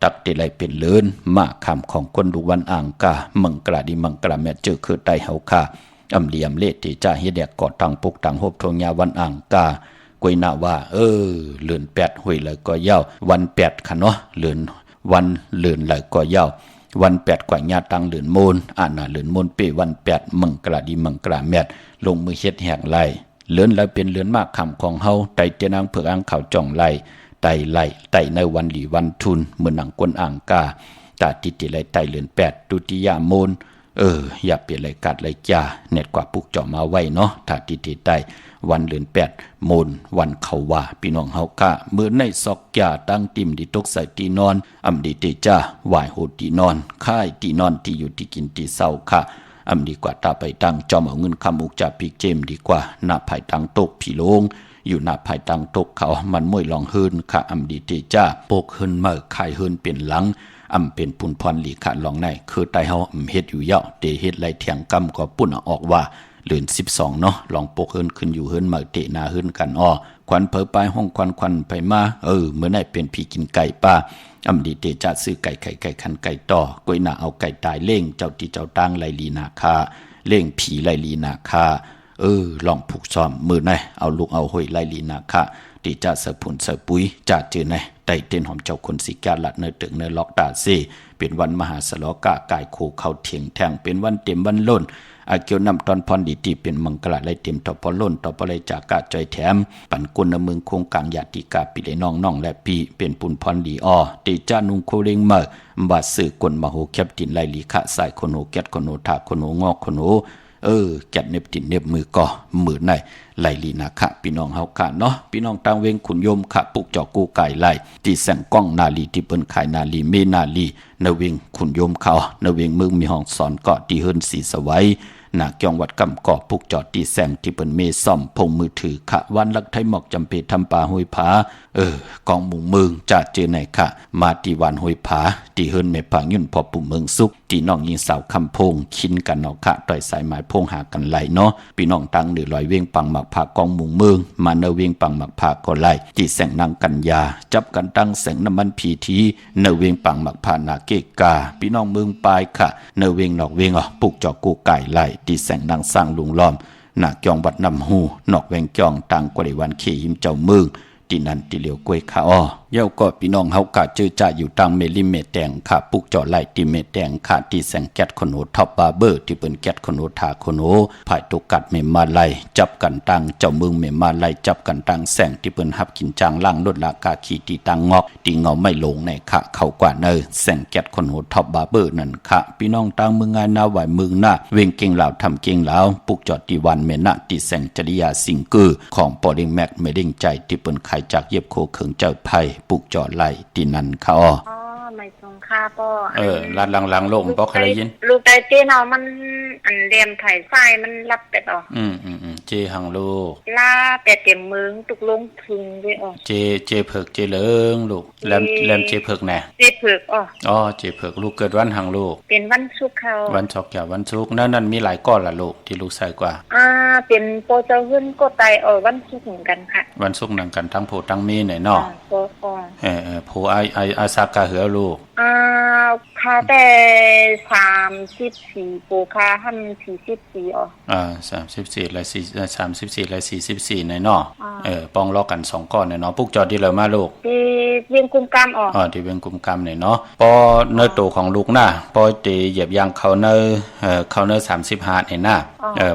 ตักเตไลเป็นเลินมาคำของคนดูวันอ่างกามังกราดีมังกราแม่เจอคือไตเฮาค่ะอำเลียมเลติจ่าเฮ็ดแดกกอดตังปุกตังหบทงยาวันอ่างกากวยนาว่าเลือน8หวยเลยก็ยาววัน8ค่ะเนาะเลือนวันเลือนเลยก็ยาววัน8กว่าญาตังเลือนโมนน่ะเลือนโมนเปวัน8มังกราดีมังกราแม่ลงมือเฮ็ดแหกไหลเลือนแล้วเป็นเลือนมากคำของเฮาไตเจนางเผือกอ่างเขาจ่องไหลไต่ในวันหลีวันทุนเหมือนหนังกวนอ่างกาตาติติไหลไต่เลือน8ตุติยาโมนอย่าเปลี่ยนไรกัดไรจ่าเน็ตกว่าปุกจ่อมาไว้เนาะถ้าติติไต่วันเลือน8โมนวันเขาว่าพี่น้องเฮากะเมื่อในซอกยาตั้งติ่มดิตกใส่ตีนอนอำดีเตจ้าไหวโหดตีนอนค่ายตีนอนที่อยู่ที่กินที่เศร้าค่ะอำดีกว่าตาไปตั้งจอมเอาเงินคำอุกจากปีเจมดีกว่าหน้าภายตั้งตกผีโลงอยู่หน้าภายตังตกเขามันมวยลองเฮินค่ะอำดีเตจ้าโปกเฮินเมื่อไข่เฮินเปลี่ยนหลังอำเป็นปุ่นพรหลีค่ะลองในคือไตเฮาเฮ็ดอยู่เยาะเตเฮ็ดไรเถียงกำก็ปุ่นออกว่าเดือน12เนาะลองโปกเฮินขึ้นอยู่เฮินเมื่อเตนาเฮินกันควันเผอไปห้องควันไปมาเมื่อไหร่เป็นพี่กินไก่ป้าอำดีเตจ้าซื้อไก่คันไก่ต่อกวยหน้าเอาไก่ตายเล่งเจ้าที่เจ้าตั้งไรลีนาคาเล่งผีไรลีนาคาลองผูกซ้อมมือไหนเอาลูกเอาห้อยไล่ลีนาคะตีจะเสผุนเสปุ๋ยจะเจอไหนไต่เต้นหอมเจ้าคนสิกาละเนตึกเนล็อกตาเซเป็นวันมหาสลกะกายโคเขาเถียงแทงเป็นวันเต็มวันล้นอาเกียวนำตอนพรดีตีเป็นมังกรไล่เต็มต่อพอล้นต่อพอไล่จากกะจอยแถมปันกุนเมืองคงกลางญาติกาปิเลน้องและปีเป็นปุนพรดีตีจ้านุงโคเรงเมื่อบาดสื่อกลมโหแคบตินไล่ลีคะสายคนโหแกดคนโหทาคนโหงอกคนโหแกดเน็บตินเน็บมือก็มือในไหลลีนาคะพี่น้องเฮาค่ะเนาะพี่น้องต่างเวงขุนโยมค่ะปุกจอกูไก่ไหลที่แสงก้องนาลีที่เปิ้นขายนาลีเมนาลีนเวงขุนโยมเขานเวงเมืองมีห้องสอนเกาะที่เฮิรนสีสวัยนาเกียงวัดกำกอปุกจอดที่แสงที่เปิ้นเมซ่อมพงมือถือค่ะวันลักไทยหมอกจำเป็นทำป่าห้วยผากองหมู่เมืองจะเจอไหนค่ะมาที่วันห้วยผาที่เฮิรนเมผายุ่นพอปุ่มเมืองสุกที่น้องยิงสาวคำพงคินกันเนาะค่ะต่อยสายหมายพงหากันไหลเนาะพี่น้องตั้งหรือลอยเวียงปังหมักผากองหมู่เมืองมาเนเวียงปังหมักผาก็ไหลที่แสงนางกันยาจับกันตั้งแสงน้ำมันพีทีเนเวียงปังหมักผานาเกกาพี่น้องเมืองปลายค่ะเนเวียงนอกเวียงปุกจอกูไก่ไหลที่แสงนางสร้างลุงล้อมหน้าเกียงวัดนำหูนอกเวียงเกียงต่างกว่าวันเขหิมเจ้าเมือง ตีนันตีเหลียวกล้วยค่ะอ้อเย้าก็พี่น้องเฮากะเจอจ่าอยู่ตังเมลิเมแดงค่ะปุกจอไล่ตีเมแดงค่ะที่แสงแก๊สคนโหท็อปบาร์เบอร์ที่เปิ้นแก๊สคนโหทาคนโหภายตุกัดเมมาไลจับกันตังเจ้าเมืองเมมาไลจับกันตังแสงที่เปิ้นหับกินจางล่างลดราคาขีตีตังงอกตีเงาไม่ลงในค่ะเข้ากว่าเนอแสงแก๊สคนโหท็อปบาร์เบอร์นั่นค่ะพี่น้องตังเมืองงานนาไหวเมืองหน้าเวงเก่งเหล่าทำเก่งเหล่าปุกจอดตีวันเมนะตีแสงจริยาสิงกือของปอลิงแม็กเมดิงใจที่เปิ้นขายจากเย็บโคเขิงเจ้าไผ่ปุกจอดไล่ตีนันค่ะอ้อไม่สงค่าป้อลานหลังๆโลกมันบ่เคยได้ยินลูกไตเจเนาะมันอันเรียมไถไฟมันรับเป็ดอ๋อเจหังลูกลาเป็ดเต็มมึงตุกลงพึงด้วยอ๋อเจเผือกเจเหลิงลูกแลมเจเผือกแน่เจเผือกอ๋อเจเผือกลูกเกิดวันหังลูกเป็นวันศุกร์เขาวันศุกร์จ้ะวันศุกร์นั่นมีหลายก้อนล่ะลูกที่ลูกใส่กว่าเป็นโปรเจาขึ้นก็ไตวันศุกร์เหมือนกันค่ะวันศุกร์นั่งกันทั้งโพทั้งมีไหนเนาะโพอาซากาเหือลูกค่าแต่34ปูค่าหั่น4434และ34และ44ในเนาะป้องล้อกัน2ก้อนในเนาะปุกจอดดีเลยมาลูกที่เวียงกุมกามที่เวียงกุมกามในเนาะปอเนื้อโตของลูกน่ะปอตีเหยียบยางเขาเนื้อ35ในหน้า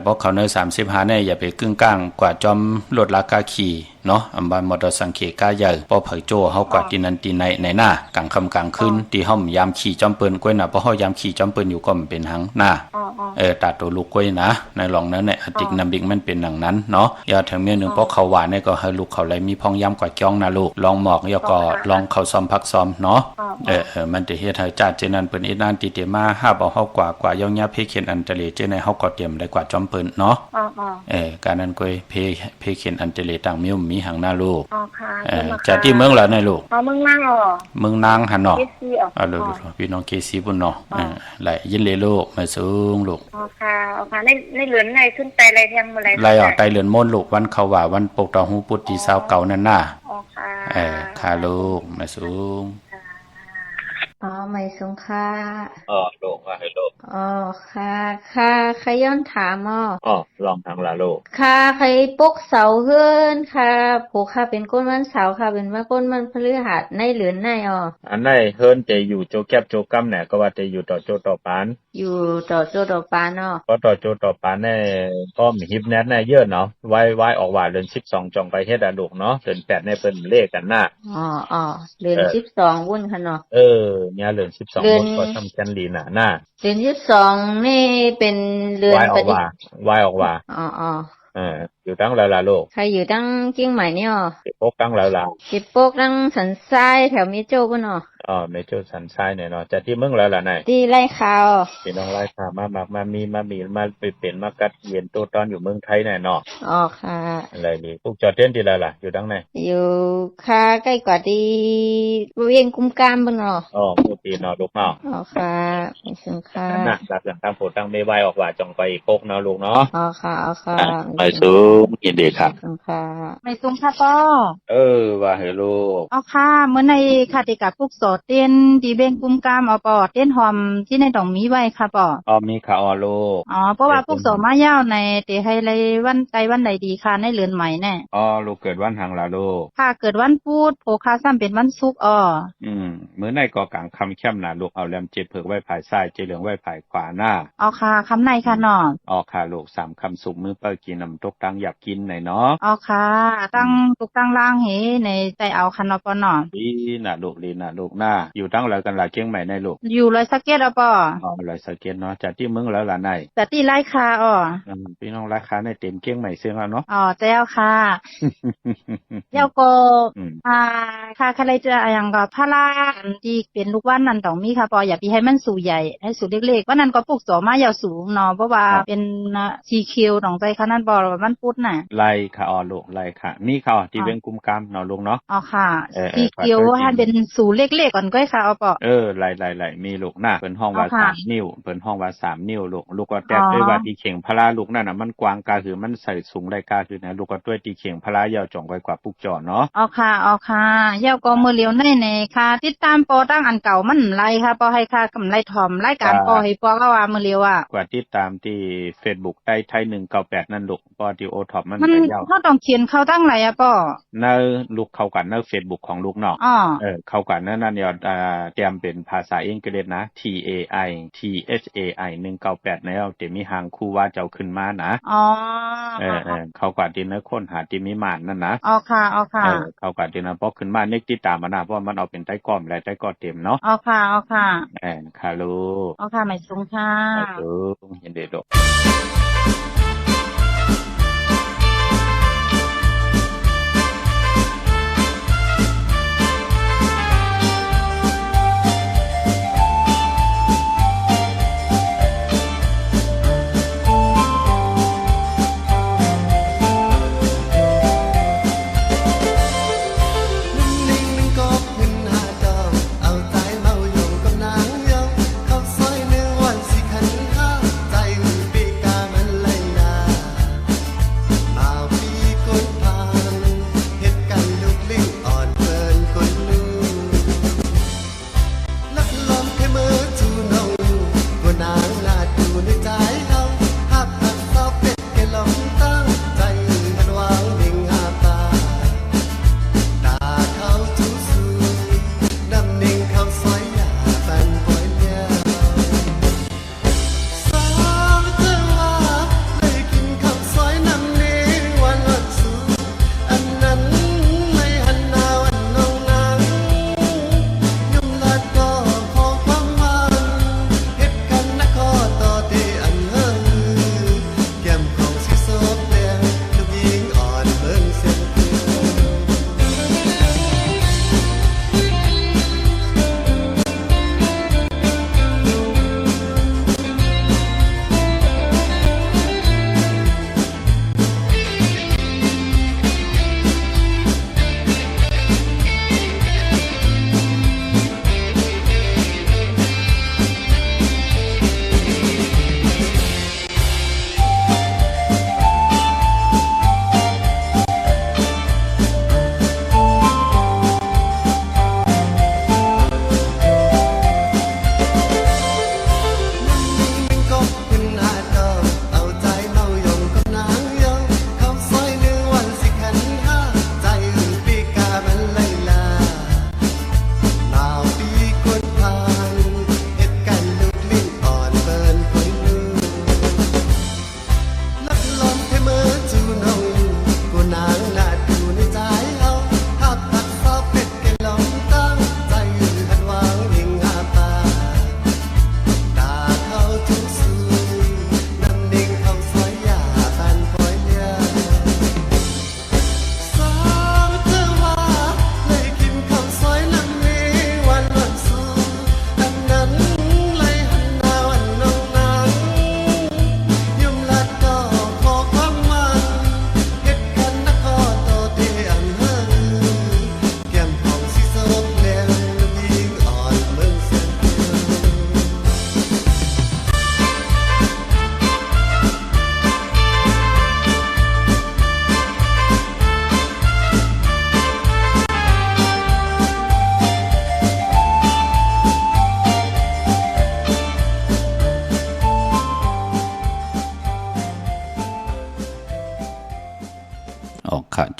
เพราะเขาเนื้อ35เนี่ยอย่าไปกึ่งกลางกว่าจอมลดราคาขี่เนาะอันบานมอเตอร์สังเขกาใหญ่ปอเผยโจเฮากว่าตีนันตีในหน้ากลางค่ำกลางคืนตีห้อมยามขี่จอมปืนกล้วยน่ะเพราะเฮายามขี่จอมปืนอยู่ก็มันเป็นหังหน้าตาตัวลูกกล้วยนะในหลองนั้นเนี่ยอติกน้ำบิกมันเป็นดังนั้นเนาะอย่าถึงเมียนึงเพราะเขาหวานเนี่ยก็ให้ลูกเขาไหลมีพองยามกว่าจ้องนะลูกลองหมอกอย่าก็ลองเข้าซ้อมพักซ้อมเนาะมันจะเฮ็ดให้จาดเจนั้นเปิ้นอีนานติเตมาหาบเอาเฮากว่าย่องยาเพเข็นอันตะเลเจในเฮาก็เตรียมได้กว่าจอมเปิ้นเนาะการนั้นก็เพเข็นอันตะเลต่างมีหังหน้าลูกจากที่เมืองแล้วในลูกเมืองนางเมืองนางหั่นเนาะลูกพี่น้องเกษีพุ่นเนาะไหลยินเลยลูกมาสูงลูกค่ะในเหลือนในขึ้นไตไรแทงบ่ไรไตเหลือนมนลูกวันเขาว่าวันปกตอหูปุตติสาวเก่านั่นน่ะค่ะลูกมาสูงไม่สงค่าโลกว่าให้โลกค่ะย้อนถามลองทางละโลกค่ะใครปกเสาเฮือนค่ะผู้ค่ะเป็นก้นวันเสาร์ค่ะเป็นว่าก้นวันพฤหัสในเหลือนในอันไหนเฮิรนจะอยู่โจแก็บโจกัมเนี่ยก็ว่าจะอยู่ต่อโจต่อปานอยู่ต่อโจต่อปานก็ต่อโจต่อปานแน่ก็มีฮิปแนทแน่เยอะเนาะไว้ออกว่าเดือน12จองไปเฮ็ดลูกเนาะเดือน8ในเปิ้นเลขกันน่ะเดือน12วุ่นค่ะเนาะเนี่ยเดือน12วุ่นก็ทำกันลีน่ะเดือน12นี่เป็นเดือนปฏิไว้ออกว่าอยู่ตั้งหลายๆโลกใครอยู่ตั้งเชียงใหม่เนี่ยเก็บปกตั้งหลายๆเก็บปกตั้งสันทรายแถวเมโจ้ป่ะเนาะเมโจ้สันทรายเนี่ยเนาะจะที่เมืองแล้วล่ะไหนที่ไร่ข่าวพี่น้องไร่ข่าวมามีมาไปเป็นมากัดเย็นตัวตอนอยู่เมืองไทยแน่เนาะค่ะอะไรนี่พวกจอดเต้นที่ล่ะอยู่ตั้งไหนอยู่ค่ะใกล้กว่าที่เวียงกุมกามป่ะเนาะผู้ตีเนาะลูกเนาะค่ะไม่ถึงค่ะน่ะรับอย่างตามโพตั้งไม่ไหวออกว่าจองไปปกเนาะลูกเนาะค่ะไปสูงยินดีครับไม่สูงค่ะป้อว่าให้ลูกค่ะเมื่อในคาติกาพวกโสเต้นดีเบงกุมกามปอเต้นหอมที่ในต้องมีไว้ค่ะป้อมีค่ะลูกเพราะว่าพวกโสมายาวในเตให้เลยวันไตวันใดดีค่ะในเรือนใหม่แน่ลูกเกิดวันหังล่ะลูกค่ะเกิดวันพุธโพคาซ้ำเป็นวันศุกร์เมื่อในก็กลางคำเข้มน่ะลูกเอาแลมเจ็ดเผือกไว้ภายซ้ายเจเหลืองไว้ภายขวาหน้าค่ะคำในค่ะเนาะค่ะลูก3คำสุกมือเปิ้ลกินน้ำตกตังอยากกินไหนเนาะค่ะตั้งตุกตั้งล่างในใจเอาคันเนาะป้อเนาะดีน่ะลูกดีน่ะลูกหน้าอยู่ตั้งแล้วกันล่ะเชียงใหม่ในลูกอยู่ร้อยสะเก็ดป้อร้อยสะเก็ดเนาะจากที่เมืองแล้วล่ะไหนจากที่ไร่คาพี่น้องราคาในเต็มเชียงใหม่เสียงแล้วเนาะเจ้าค่ะเจ้าก็ค่ะใครจะอย่างก็พาราที่เป็นลูกว่านนั่นต้องมีค่ะป้ออย่าไปให้มันสูงใหญ่ให้สูงเล็กๆว่านั่นก็ปลูกสอมายาวสูงเนาะเพราะว่าเป็นสีเขียวต้องใจขนาดบ่มันพุดน่ะไล่ค่ะลูกไล่ค่ะนี่ค่ะที่เวียงกุมกามเนาะลูกเนาะค่ะสีเขียวให้เป็นสูงเล็ก ขก่อนก้อยค่ะเอาปอหลายๆมีลูกนะเพิ่นห้องว่า3นิ้วเพิ่นห้องว่า3นิ้วลูกก็แตกด้วยว่าตีเข่งพลาลูกนั่นน่ะมันกว้างกาคือมันใส่สูงได้กาคือนะลูกก็ด้วยตีเข่งพลายาวจ่องไว้กว่าปุกจอเนาะอ๋อค่ะยาวก็มือเลียวในค่ะติดตามปอตั้งอันเก่ามันไรค่ะปอให้ค่ะกำไรถอมรายการปอให้ปอก็ว่ามือเลียวกว่าติดตามที่ Facebook ได้ไทย198นั่นลูกปอที่โอท็อปมันยาวเฮาต้องเขียนเข้าตั้งไรอะปอในลูกเข้ากันใน Facebook ของลูกเนาะเข้ากันนั่นเนี่ยเตรียมเป็นภาษาอังกฤษนะ THAI 198แล้วจะมีหางคู่ว่าเจ้าขึ้นมานะเข้ากันที่ในค้นหาที่มีมานนั่นนะอ๋อค่ะเข้ากันที่นะพอขึ้นมานึกติดตามมันนะเพราะมันเอาเป็นใต้ก้อมและใต้ก้อเต็มเนาะอ๋อค่ะค่ะลูกอ๋อค่ะหมายสงค่ะเห็นเด็ด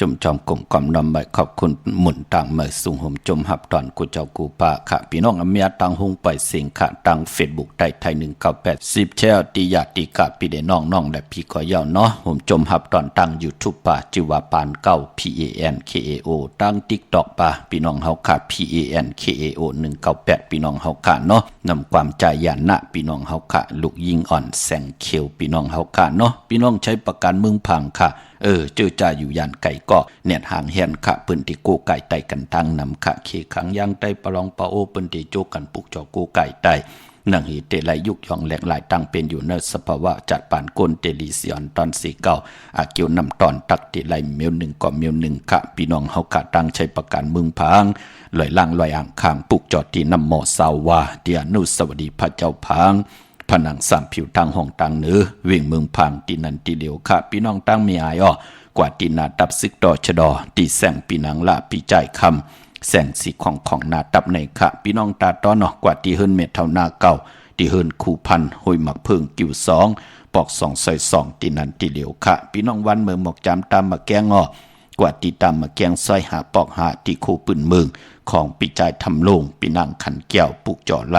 จุ่มจอมกลุ่มความนำใบขอบคุณหมุนต่างเมื่อสูงห่มจมหับตอนกูเจ้ากูป่าค่ะพี่น้องอเมียต่างหงไปเสียงค่ะต่างเฟซบุ๊กได้ไทย198แชร์ติยาติกะพี่เดน้องและพี่ก็ยาวเนาะห่มจมหับตอนต่าง YouTube ป่าจิวาปานเก้า PANKAO ต่าง TikTok ป่าพี่น้องเฮาค่ะ PANKAO 198พี่น้องเฮาค่ะเนาะนำความใจยานะพี่น้องเฮาค่ะลูกยิงอ่อนแสงเขียวพี่น้องเฮาค่ะเนาะพี่น้องใช้ประกันเมืองพังค่ะเจอจ่าอยู่ยานไก่ก็เนียดห่างเฮียนค่ะปืนที่กูไก่ไตกันทางนำค่ะเคขังยางไตปลองปะโอปืนที่โจกันปุกจอกูไก่ไต หนังเหตุไหลยุกยองแหลกหลายตั้งเป็นอยู่ในสภาวะจัดปานกลเตลิเซียนตอนสีเก่าอาเกียวนำตอนตักติไหลเมียวหนึ่งก่อเมียวหนึ่งค่ะพี่น้องเฮากะตั้งใช้ประกันเมืองพังลอยล่างลอยอ่างข้างปุกจอดที่นำหมอสาวาเดียนุสวัสดีพระเจ้าพังผนังสามผิวทางห้องตังเหนือเวียงเมืองพังตีนันตีเหลียวค่ะพี่น้องตั้งมีอายกว่าตีนาตับซึกดอชดอตีแสงปีนังละปีใจคำแสงสีของนาตับในค่ะพี่น้องตาต้อนกว่าตีเฮิรนเม็ดเท่านาเก่าตีเฮิรนคู่พันหอยหมักเพิงกิ่วสองปอกสองใส่สองตีนันตีเหลียวค่ะพี่น้องวันเมืองหมอกจำตามมาแกงกว่าตีตามมาแกงซอยหาปอกหาตีคู่ปืนเมืองของปีใจทำโลงปีนางขันแก้วปุกจ่อไหล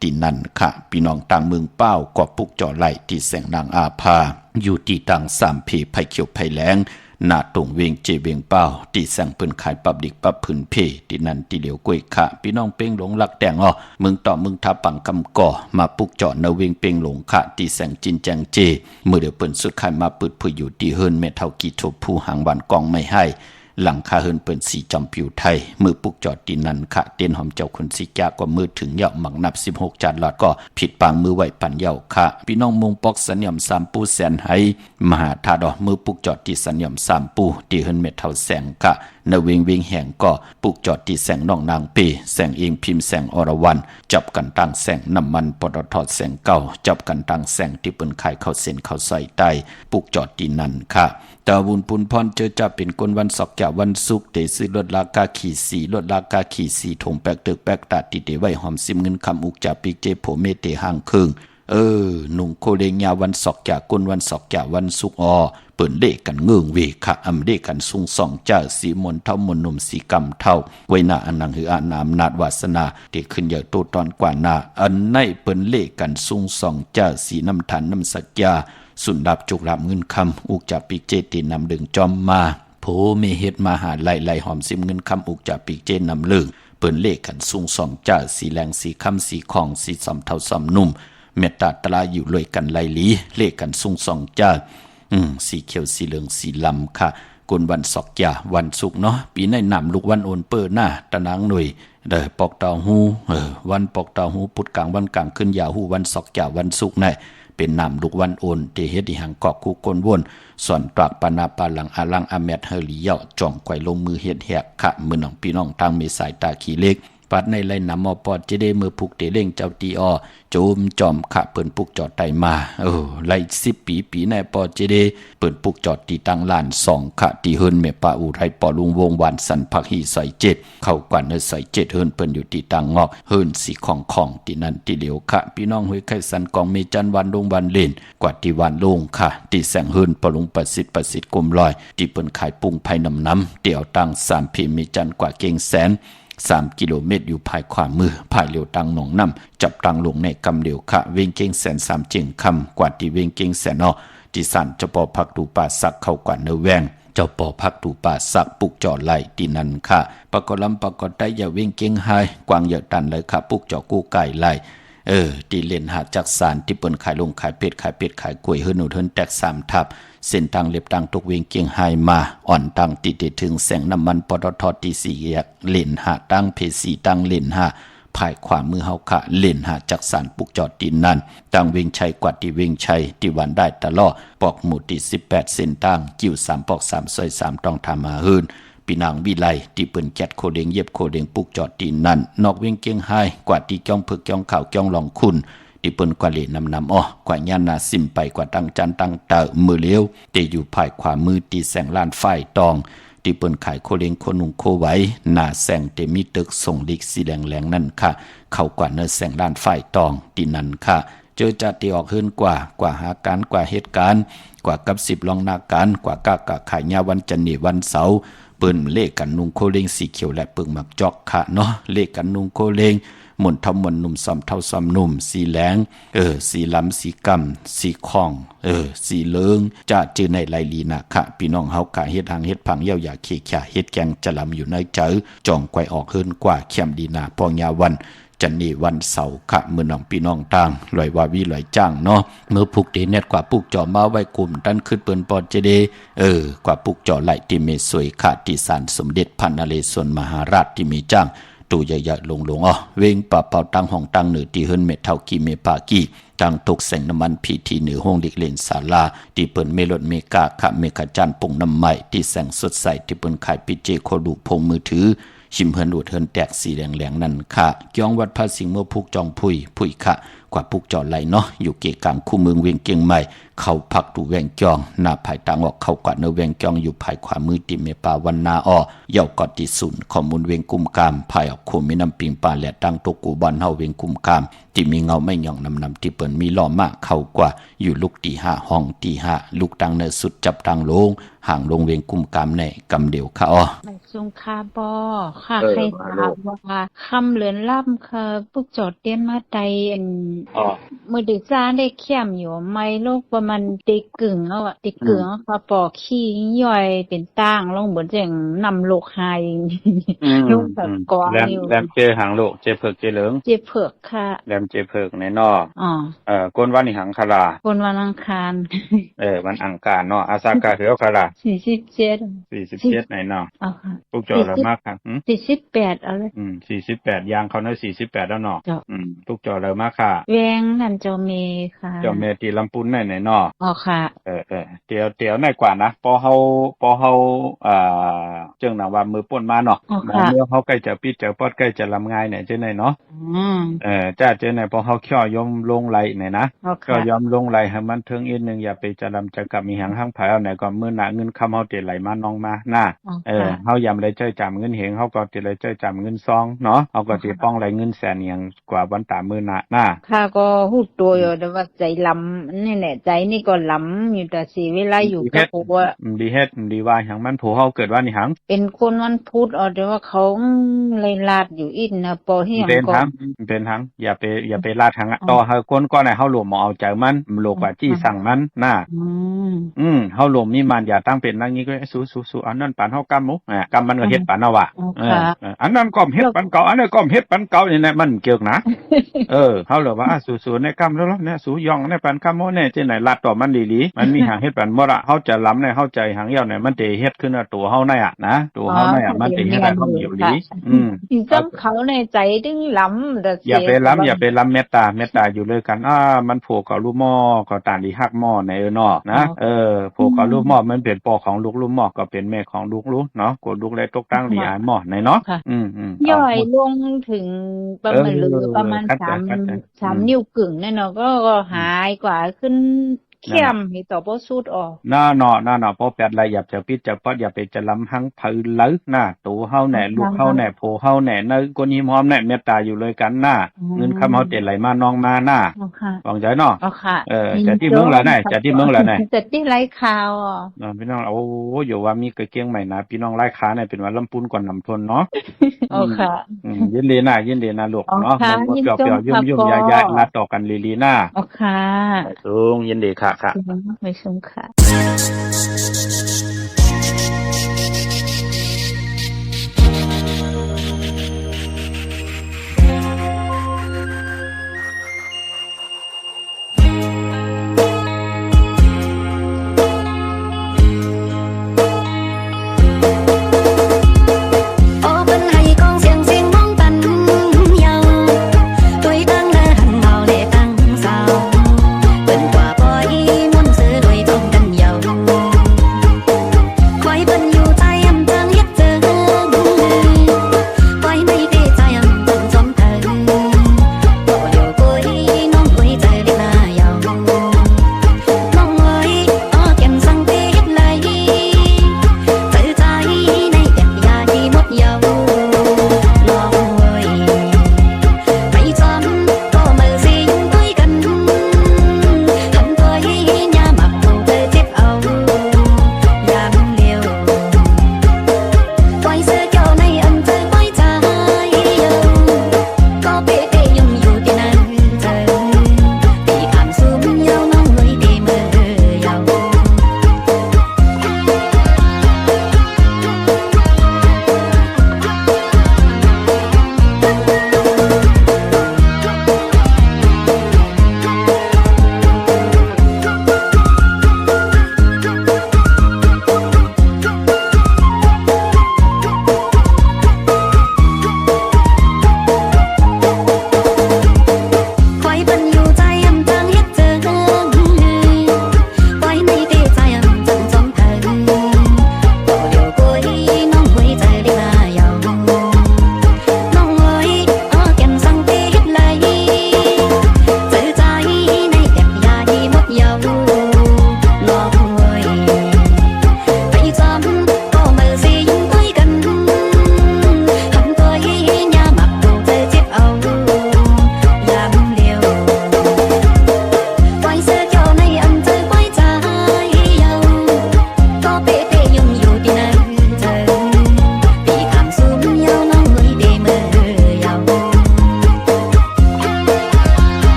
ตีนันค่ะพี่น้องต่างเมืองเป้ากว่าปุกจ่อไหลที่แสงนางอาภาอยู่ที่ต่างสามเพไผเขียวไผแหลงหน้าตรงเวียงเจเวียงเป้าที่แสงเปิ้นขายปับดิกปับพื้นเพที่นันที่เหลียวกล้วยค่ะพี่น้องเป้งหลงลักแดงมึงต่อมึงทับปังกำก่อมาปุกจ่อเนเวียงเป้งหลงค่ะที่แสงจินแจงเจเมื่อเดี๋ยวเปิ้นสุดขายมาปืดผู้อยู่ที่เฮิรนเมเท่ากีทบผู้หางวันกองไม่ให้หลังคาเฮินเปิ้นสีจอมผิวไทยมือปุกจอดตีนันค่ะเตียนหอมเจ้าคนสิกากว่ามือถึงเหยาะหมักนับ16จานหลอดก็ผิดปางมือไหวปันเหยาค่ะพี่น้องมงปอกสัญญม3ปูแสนให้มหาธาดมือปุกจอดที่สัญญม3ปูที่เฮินเม็ดเท่าแสงค่ะนเวงเวงแห่งก็ปุกจอดที่แสงน้องนางปีแสงเองพิมพ์แสงอรวรรณจับกันตั้งแสงน้ำมันปตทแสงเก่าจับกันตั้งแสงที่เปิ้นขายเข้าเส้นเข้าใส่ใต้ปุกจอดที่นั่นค่ะตาบุญปุนพรเจอจะเป็นคนวันศอกแก่วันศุกร์เตซื้อลดราคาขี่สีลดราคาขี่สีถงแปกตึกแปกตาติเตไว้หอมซิมเงินคำอุกจากปีเจโผเมเตห่างครึ่งหนุ่งโคเลงยาวันศอกแก่กุนวันศอกแก่วันศุกร์เปิ่นเด็กกันเงื่องเวค่ะอำเด็กกันซุงส่องเจ้าสีมนเท่ามนนุ่มสีกำเท่าไว้หน้าอันนังหืออานามนาดวาสนาเด็กขึ้นใหญ่โตตอนกว่าหน้าอันในเปิ่นเล่กันซุงส่องเจ้าสีน้ำทันน้ำสักยาสุนดับจุกรับเงินคำอุกจากปีเจตีนำดึงจอมมาโผมีเฮ็ดมาหาไล่หอมซิมเงินคำอุกจากปีเจนำเลิงเปิ่นเล่กันซุงส่องเจ้าสีแรงสีคำสีของสีสำเท่าสำนุ่มเมตตาตราอยู่ลอยกันไล่ลีเล่กันซุงส่องเจ้าสีเขียวสีเหลืองสีลำค่ะกุนวันศอกยาวันศุกร์เนาะปีในนำลูกวันโอนเปิดหน้าตะนางหน่วยปอกเตาหูวันปอกเตาหูพุดกลางวันกลางขึ้นยาหูวันศอกยาวันศุกร์เนี่ยเป็นนำลูกวันโอนเตเฮ็ดที่หังเกาะคู่กนวนสอนตรักปานาปาหลังอาลังอาแมดเฮลีเยาะจ่องไขว่ลงมือเฮ็ดแหกค่ะมือน้องพี่น้องทางมีสายตาขี้เล็กปัดในไรนำมอปอดจะได้มือผูกเตเล่งเจ้าตีโจมจอมขะเปิ่นปุกจอดไตมาไล่10ปีในปอดจะได้เปิ่นปุกจอดตีตังล้าน2ขะตีเฮิรนเมปะอุไรปอลุงวงวันสันพักหีใส่7เข้ากว่าเนใส่7เฮิรนเปิ่นอยู่ตีตังงอกเฮิรนสีของตีนันตีเหลียวขะพี่น้องห้วยไข่สันกองเมจันวันลงวันเล่นกว่าตีวันลงค่ะตีแสงเฮิรนปอลุงประสิทธิ์กลมลอยตีเปิ่นขายปุงไผ่น้ำเตี่ยวตัง3พีเมจันกว่าเก่งแสน3 กิโลเมตรอยู่ภายขวามือภายเหลียวตังหนองน้ำจับตังลงในกำเหลียวขะเวงเก่งแสน3เจียงคำกว่าที่เวงเก่งแสนที่สันเจ้าปอพักดูป่าสักเข้ากว่าเนื้อแวงเจ้าปอพักดูป่าสักปุกจอไหลที่นั่นค่ะปกลำปกได้อย่าเวงเก่งหายกวางอย่าตันเลยค่ะปุกจอกู้ไก่ไหลตีเล่นหาจักสารที่เปิ้นขายลงขายเป็ดขายกล้วยเฮิรนหนูเฮิรนแตก3ทับเส้นทางเล็บตังตกเวงเกียงไฮมาอ่อนตังติดถึงแสงน้ำมันปตทตี4แยกเล่นหาตังเพสีตังเล่นหาภายขวามือเฮาขะเล่นหาจักสารปุกจอดตีนนั่นตังเวงชัยกว่าที่เวงชัยที่วันได้ตลอดปอกหมู่ที่18เส้นทางกิ้ว3ปอก3ซอย3ต้องทำมาเฮิรนปีนางวิไลที่เปิ้นแกดโคเดงเย็บโคเดงปุกจอดตีนนั่นนอกเวงเกียงไฮกว่าที่จ้องพึกจ้องข่าวจ้องลองคุณที่เปิ้นกว่าเลนำกว่าย่านนาซิมไปกว่าตั้งจันตั้งเตอมือเลี้ยวเตอยู่ภายขวามือตีแสงล้านไฟตองที่เปิ้นขายโคเลงโคนุงโคไว้หน้าแสงเตมีตึกส่งลิกสีแดงนั่นค่ะเข้ากว่าเนื้อแสงล้านไฟตองที่นั่นค่ะเจอจะตีออกเฮิรนกว่าหาการกว่าเหตุการณ์กว่ากับ10ลองนาการกว่ากะขายยาวันจันทร์วันเสาร์เปิ้นเลขกันนุงโคเลงสีเขียวและปึงหมักจอกค่ะเนาะเลขกันนุงโคเลงหมุนทำมนหนุ่มซ้ำเท่าซ้ำหนุ่มสีแหลงสีล้ำสีกำสีคองสีเลิงจะจือในไลลีนะค่ะพี่น้องเฮากะเฮ็ดหางเฮ็ดพังเย้าอย่าขี้ข่าเฮ็ดแกงจะลำอยู่ในเจอจ่องไกวออกเฮิรนกว่าเขียมดีนาปองยาวันจันนี่วันเสาร์ค่ะมื้อน้องพี่น้องต่างลอยว่าวิลอยจ้างเนาะเมื่อผูกเดเน็ตกว่าปุกจ่อมาไว้กลุ่มตั้นขึ้นเปิ้นปอดเจเดกว่าปุกจ่อไหลที่เมสวยค่ะที่ศาลสมเด็จพระนเรศวรมหาราชที่มีจ้างต ตูใหญ่ๆลงๆเวงปะเป่าตังห้องตังเหนือที่เฮิรนเม็ดเท่ากีเมปากีตังตกแสงน้ำมันพีทีเหนือห้องเด็กเล่นศาลาที่เปิ้นเมลดเมกาขะเมกะจันปุ่งน้ำใหม่ที่แสงสดใสที่เปิ้นขายปิเจโคดูพงมือถือชิมเฮิรนอดเฮิรนแตกสีแดงๆนั่นค่ะย้องวัดพระสิงห์เมื่อพุกจองพุยค่ะกว่าพุกจอไหลเนาะอยู่เกกลางคู่เมืองเวียงเกียงใหม่เข้าพักดูแวงจองหน้าภายต่างออกเข้ากว่าเนแวงจองอยู่ภายขวามือติเมปาวันนาเย่ากอดติสุนข้อมูลเวียงกุมกามภายออกโคมีน้ำปิงปลาและตั้งตกูบอนเฮาเวียงกุมกามที่มีเงาไม่หย่องนำที่เปิ้นมีล้อมากเข้ากว่าอยู่ลูกตี5ห้องตี5ลูกตังเนสุดจับตังลงห่างลงเวียงกุมกามในกำเดียวค่ะมันสงคาบอค่ะใครถามว่าคำเหลือนล่ำค่ะพวกจอดเตียนมาไตมือดึกซ่าได้เข้มอยู่ไม่โลกประมาณติกึ่งติกึ่งค่ะปอขี้ย่อยเป็นตั้งลงเหมือนจังนำโลกหายลูกแบบกองอยู่แหลมเจหางโลกเจเผือกเจเหลืองเจเผือกค่ะแหลมเจเผือกในนอกวนวันนี่หังคารากวนวันอังคารวันอังคารเนาะอาซากาเหือคารา47ในนอพวกจอเรามากครับ48เอาเลย48ยางเขาเนาะ48แล้วเนาะพวกจอเรามากค่ะแวงนั่นเจ้าเมค่ะเจ้าเมที่ลำพูนในนอค่ะเตียวในกว่านะพอเฮาเจิงน่ะว่ามือป่นมาเนาะเมื่อเฮาใกล้จะปิดจะปอดใกล้จะลำง่ายเนี่ยเจ้าไหนเนาะจ้าเจ้าไหนพอเฮาย่อยอมลงไหลเนี่ยนะก็ยอมลงไหลให้มันถึงอีกนึงอย่าไปจะลำจะกับมีหังหังผายเอาไหนก่อนมื้อหน้าเงินคำเฮาเตไหลมาน้องมาหน้าเฮายำเลยเจ้าจำเงินเหงเฮาก็เตเลยเจ้าจำเงินซองเนาะเฮาก็สิป้องไหลเงินแสนอย่างกว่าวันตามื้อหน้าค่ะก็ฮู้ตัวอยู่แต่ว่าใจลำนี่แหละใจนี่ก็ลำอยู่แต่สิเวลาอยู่กับผัวดีเฮ็ดดีว่าหังมันผัวเฮาเกิดว่านี่หังเป็นคนวันพุธแต่ว่าเขาเลยลาดอยู่อินนะปอเฮียงก็เป็นหังอย่าไปลาดหังต่อเฮาคนก็ให้เฮาหลวมเอาใจมันโลกว่าจี้สั่งมันหน้าเฮาหลวมมีมันอย่าตั้งเป็นอย่างงี้ก็สู้อันนั้นปานเฮากำหมูกำมันก็เฮ็ดปานเอาว่ะอันนั้นก็เฮ็ดปานเก่าอันนี้ก็เฮ็ดปานเก่านี่แหละมันเกี่ยวนะเฮาเลยว่าสู้ในกำแล้วเนี่ยสู้ย่องในปานกำโมเนี่ยจังไหนลาดต่อมันดีๆมันมีหางเฮ็ดปานบ่ล่ะเฮาจะล้ำในเฮาใจหางเหี่ยวเนี่ยมันจะเฮ็ดขึ้นตัวเฮาในนะตัวเฮาในมันจะเฮ็ดให้เฮาอยู่ดีจำเขาในใจดึงล้ำอย่าไปล้ำเมตตาอยู่เลยกันมันโผล่กับลูกหม้อก็ตานดีฮักหม้อในเนาะนะโผล่กับลูกหม้อมันเป็นปอของลูกหม้อก็เป็นแม่ของลูกเนาะกดลูกเลยตกตั้งดีอ่านหม้อในเนาะย่อยลงถึงประมาณ3นิ้วกึ่งเนี่ยเนาะก็หายกว่าขึ้นเข้มมีต่อบ่สุดออกน่าพอแปดละอย่าจะปิดจะปอดอย่าไปจะล้ำหังเผือเลิกหน้าตัวเฮาแหน่ลูกเฮาแหน่โผเฮาแหน่เนกคนยิ้มหอมแหน่เมตตาอยู่เลยกันหน้าเงินคำเฮาเตไหลมาน้องมาหน้าหวังใจเนาะจะที่เมืองละไหนจะที่เมืองละไหนจะที่ไร้ข่าวพี่น้องโอ้อยู่ว่ามีกระเกียงใหม่นะพี่น้องไร้ขาเนี่ยเป็นว่าลำพูนก่อนนำทนเนาะยินดีนะลูกเนาะเปล่ายุ่มยายๆนัดต่อกันลีหน้าสูงยินดีค่ะไม่ชมค่ะเ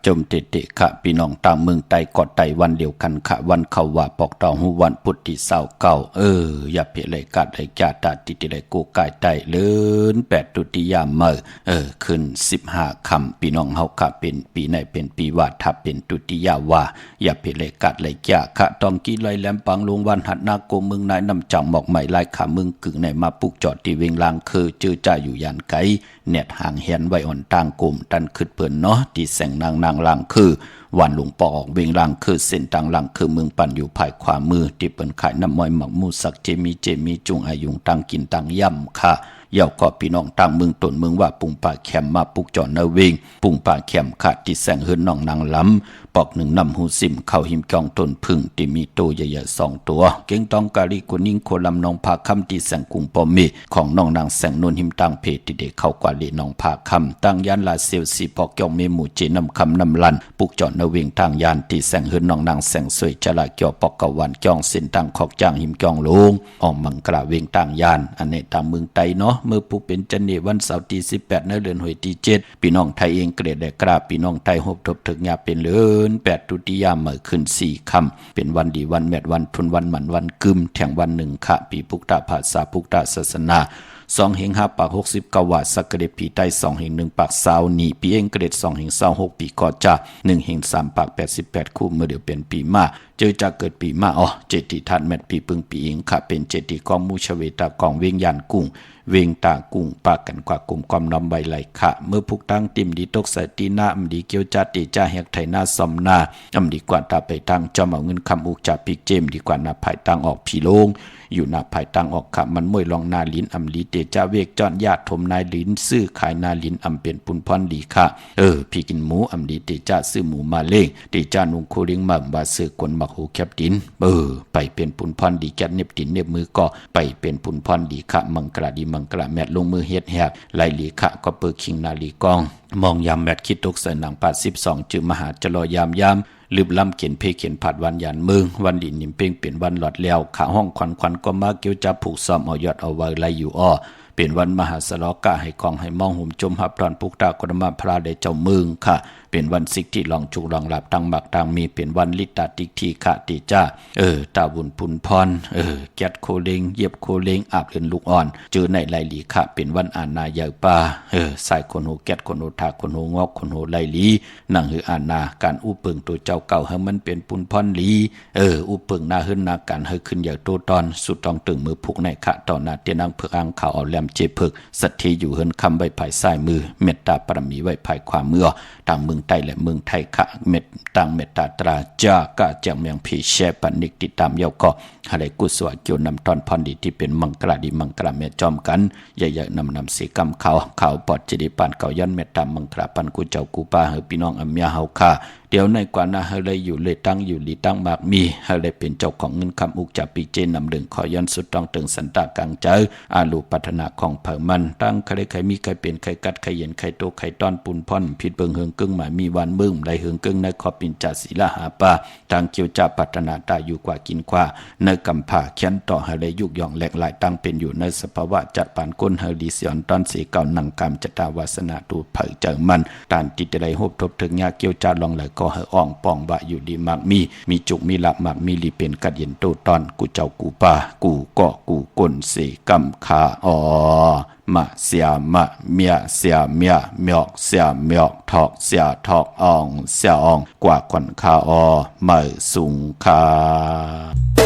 จมเตะขะพี่น้องต่างเมืองไต้กอดไต้วันเดียวกันขะวันเข้าว่าปอกตองหูวันพุทธิเสาเก่าอย่าเปเลยกัดเลยจ่าตาติติเลยกูกายไต้เลิน8ตุติยามขึ้น15ค่ำพี่น้องเฮาขะเป็นปีไหนเป็นปีว่าถ้าเป็นตุติยาว่าอย่าเปเลยกัดเลยจ่าขะตองกี้ลอยแหลมปังลงวันหัดนาโกเมืองนายนำจังหมอกใหม่ลายขาเมืองกึ่งในมาปุกจอดที่เวงลางคือจื้อจ่าอยู่ยานไกเน็ตห่างเฮียนไว้อ่อนต่างกลุ่มตันขึ้นเปิ้นเนาะที่แสงนางลางคือวันหลวงปอออกเวงลางคือเส้นต่างลางคือเมืองปั่นอยู่ภายขวามือที่เปิ้นขายน้ำมอยหมักมูสักเจมีจุงอายุงตั้งกินตั้งย่ำค่ะเย่าก็พี่น้องต่างเมืองตนเมืองว่าปุงป่าแคมมาปุกจอดนาเวงปุงป่าแคมขาดที่แสงเฮิรนน้องนางล้ำปอกหนึ่งนำหูซิมเข้าหิมจองต้นพึ่งที่มีโตใหญ่ๆ2ตัวเก่งตองกาลีกุนิ่งโคลำนองผาคำที่แสงกุงปอมีของน้องนางแสงนวลหิมตังเพจที่เด็กเข้ากว่าลีน้องผาคำตั้งยานลาเซียวสีปอกยองเมหมู่เจนำคำนำลันปุกจอดนาเวงทางยานที่แสงเฮิรนน้องนางแสงสวยจลาเกี่ยวปอกกะวันจองเส้นตังขอกจางหิมจองลงออกมังกราเวงทางยานอันนี้ตามเมืองไต้เนาะเมื่อผู้เป็นจันเนวันเสาร์ที่18ในเดือนหวยที่7พี่น้องไทยเองเกรดได้กราบพี่น้องไทยหบทบถึงยาเป็นเลิน8ตุติยามเมื่อขึ้น4ค่ำเป็นวันดีวันแมดวันทุนวันหมันวันกึมแถงวันหนึ่งค่ะปีพุกตะภาษาพุกตะศาสนา2 เฮง 5 ปาก 69 วัตสักเกรดปีใต้2 เฮง 1 ปากสาวนีปีเองเกรด2 เฮง 26 ปีกอจ่า1 เฮง 3 ปาก 88 คู่เมื่อเดียวเป็นปีมาเจอจะเกิดปีมาเจติทันแมดปีปึงปีเองค่ะเป็นเจติกองมูชเวตากองเวียงยานกุ้งเวงตากุ้งปากกันกว่ากลุ่มความนำใบไหลค่ะเมื่อพุกตั้งติมดีตกใส่ตีหน้าอำดีเกียวจัดตีจ้าแหกไถหน้าซอมหน้าอำดีกว่าตาไปตั้งจอมเอาเงินคำอุกจ่าปีกเจมดีกว่านาภายตั้งออกผีโลงอยู่นาภายตั้งออกค่ะมันมวยลองนาลินอำลีเตจ้าเวกจอนญาติถมนายลินซื้อขายนาลินอำเป็นปุนพรดีค่ะพี่กินหมูอำดีเตจ้าซื้อหมูมาเล่งเตจ้านุงโคเลี้ยงหม่ำบาซื้อกวนหมักหูแคบดินไปเป็นปุนพรดีแกนเน็บดินเน็บมือก็ไปเป็นปุนพรดีค่ะมังกระดีมังกระแมดลงมือเฮ็ดแหกไล่ลีค่ะก็เปิดคิงนาลีกองมองยามแมดคิดตกใส่หนัง82จึงมหาจรอยามลืบล้ำเขียนเพเขียนผัดวันยานเมืองวันดินนิ่มเพ่งเปลี่ยนวันหลอดแล้วขาห้องควันก็มาเกี่ยวจับผูกซ้อมเอายอดเอาไว้ไล่อยู่เป็นวันมหาสลอกะให้กองให้มองหุ่มจมหับตอนปุกตากรมาพระได้เจ้าเมืองค่ะเป็นวันสิกที่ลองจุกลองหลับตั้งหมักตั้งมีเป็นวันลิตาติกทีขะติจ้าตาบุญพุนพรแกดโคเลงเย็บโคเลงอาบเลือนลูกอ่อนเจอในไลลีขะเป็นวันอานาใหญ่ป่าใส่คนหูแกดคนหูทาคนหูงอกคนหูไลลีนั่งหืออานาการอุปึงตัวเจ้าเก่าให้มันเป็นปุนพรลีอุปึงนาหึนนาการให้ขึ้นอย่างโตตอนสุดต้องตึงมือผูกในขะต่อนาเตียนังเพิกอังข่าวเอาแหลมเจเพิกสัตทีอยู่เฮินคำใบภายซ้ายมือเมตตาปรมีไว้ภายขวามือต่างเมืองไต้และเมืองไทยขะเม็ดต่างเมตตาตราจากะจากเมืองพีแชปันนิกติดตามเยาก็อะไรกุศลเกี่ยวนำตอนพรดีที่เป็นมังกราดีมังกราเมจอมกันใหญ่ๆนำสีกำเขาปอดจิริปานเก่ายันเมตตามังกราปันกูเจ้ากูป้าเฮพี่น้องอัมยาเฮาค่ะเดี๋ยวในกว่านะเฮเลยอยู่เลยตั้งอยู่ลีตั้งมากมีเฮเลยเป็นเจ้าของเงินคำอุกจับปีเจนำดึงขอยันสุดต้องตึงสันตากลางเจออาลูพัฒนาของเผ่ามันตั้งใครมีใครเป็นใครกัดใครเย็นใครโตใครต้อนปุนพ่อนผิดเบิงเฮืองกึ่งหมายมีวันมึงได้เฮืองกึ่งในขอปินจัดศีลหาป่าตั้งเกี่ยวจับพัฒนาตาอยู่กว่ากินกว่าในกำผ่าเขียนต่อเฮเลยยุกย่องแหลกหลายตั้งเป็นอยู่ในสภาวะจัดปานก้นเฮลีเสียนตอนสีเก่านังกรรมจตาวาสนาตูเผยเจอมันตานจิตใดหบทบถึงยาเกี่ยวจัดลองไหลก็เฮอ่องปองบะอยู่ดีมากมีจุกมีหลับมากมีลีเป็นกัดเย็นโตตอนกูเจ้ากูป่ากูก็กูก้นเสกำขามะเสียมะเมียเสียเมียเมียกเสียเมียกทอกเสียทอกอ่องเสียอ่องกว่าขวัญคาเมื่อสูงคา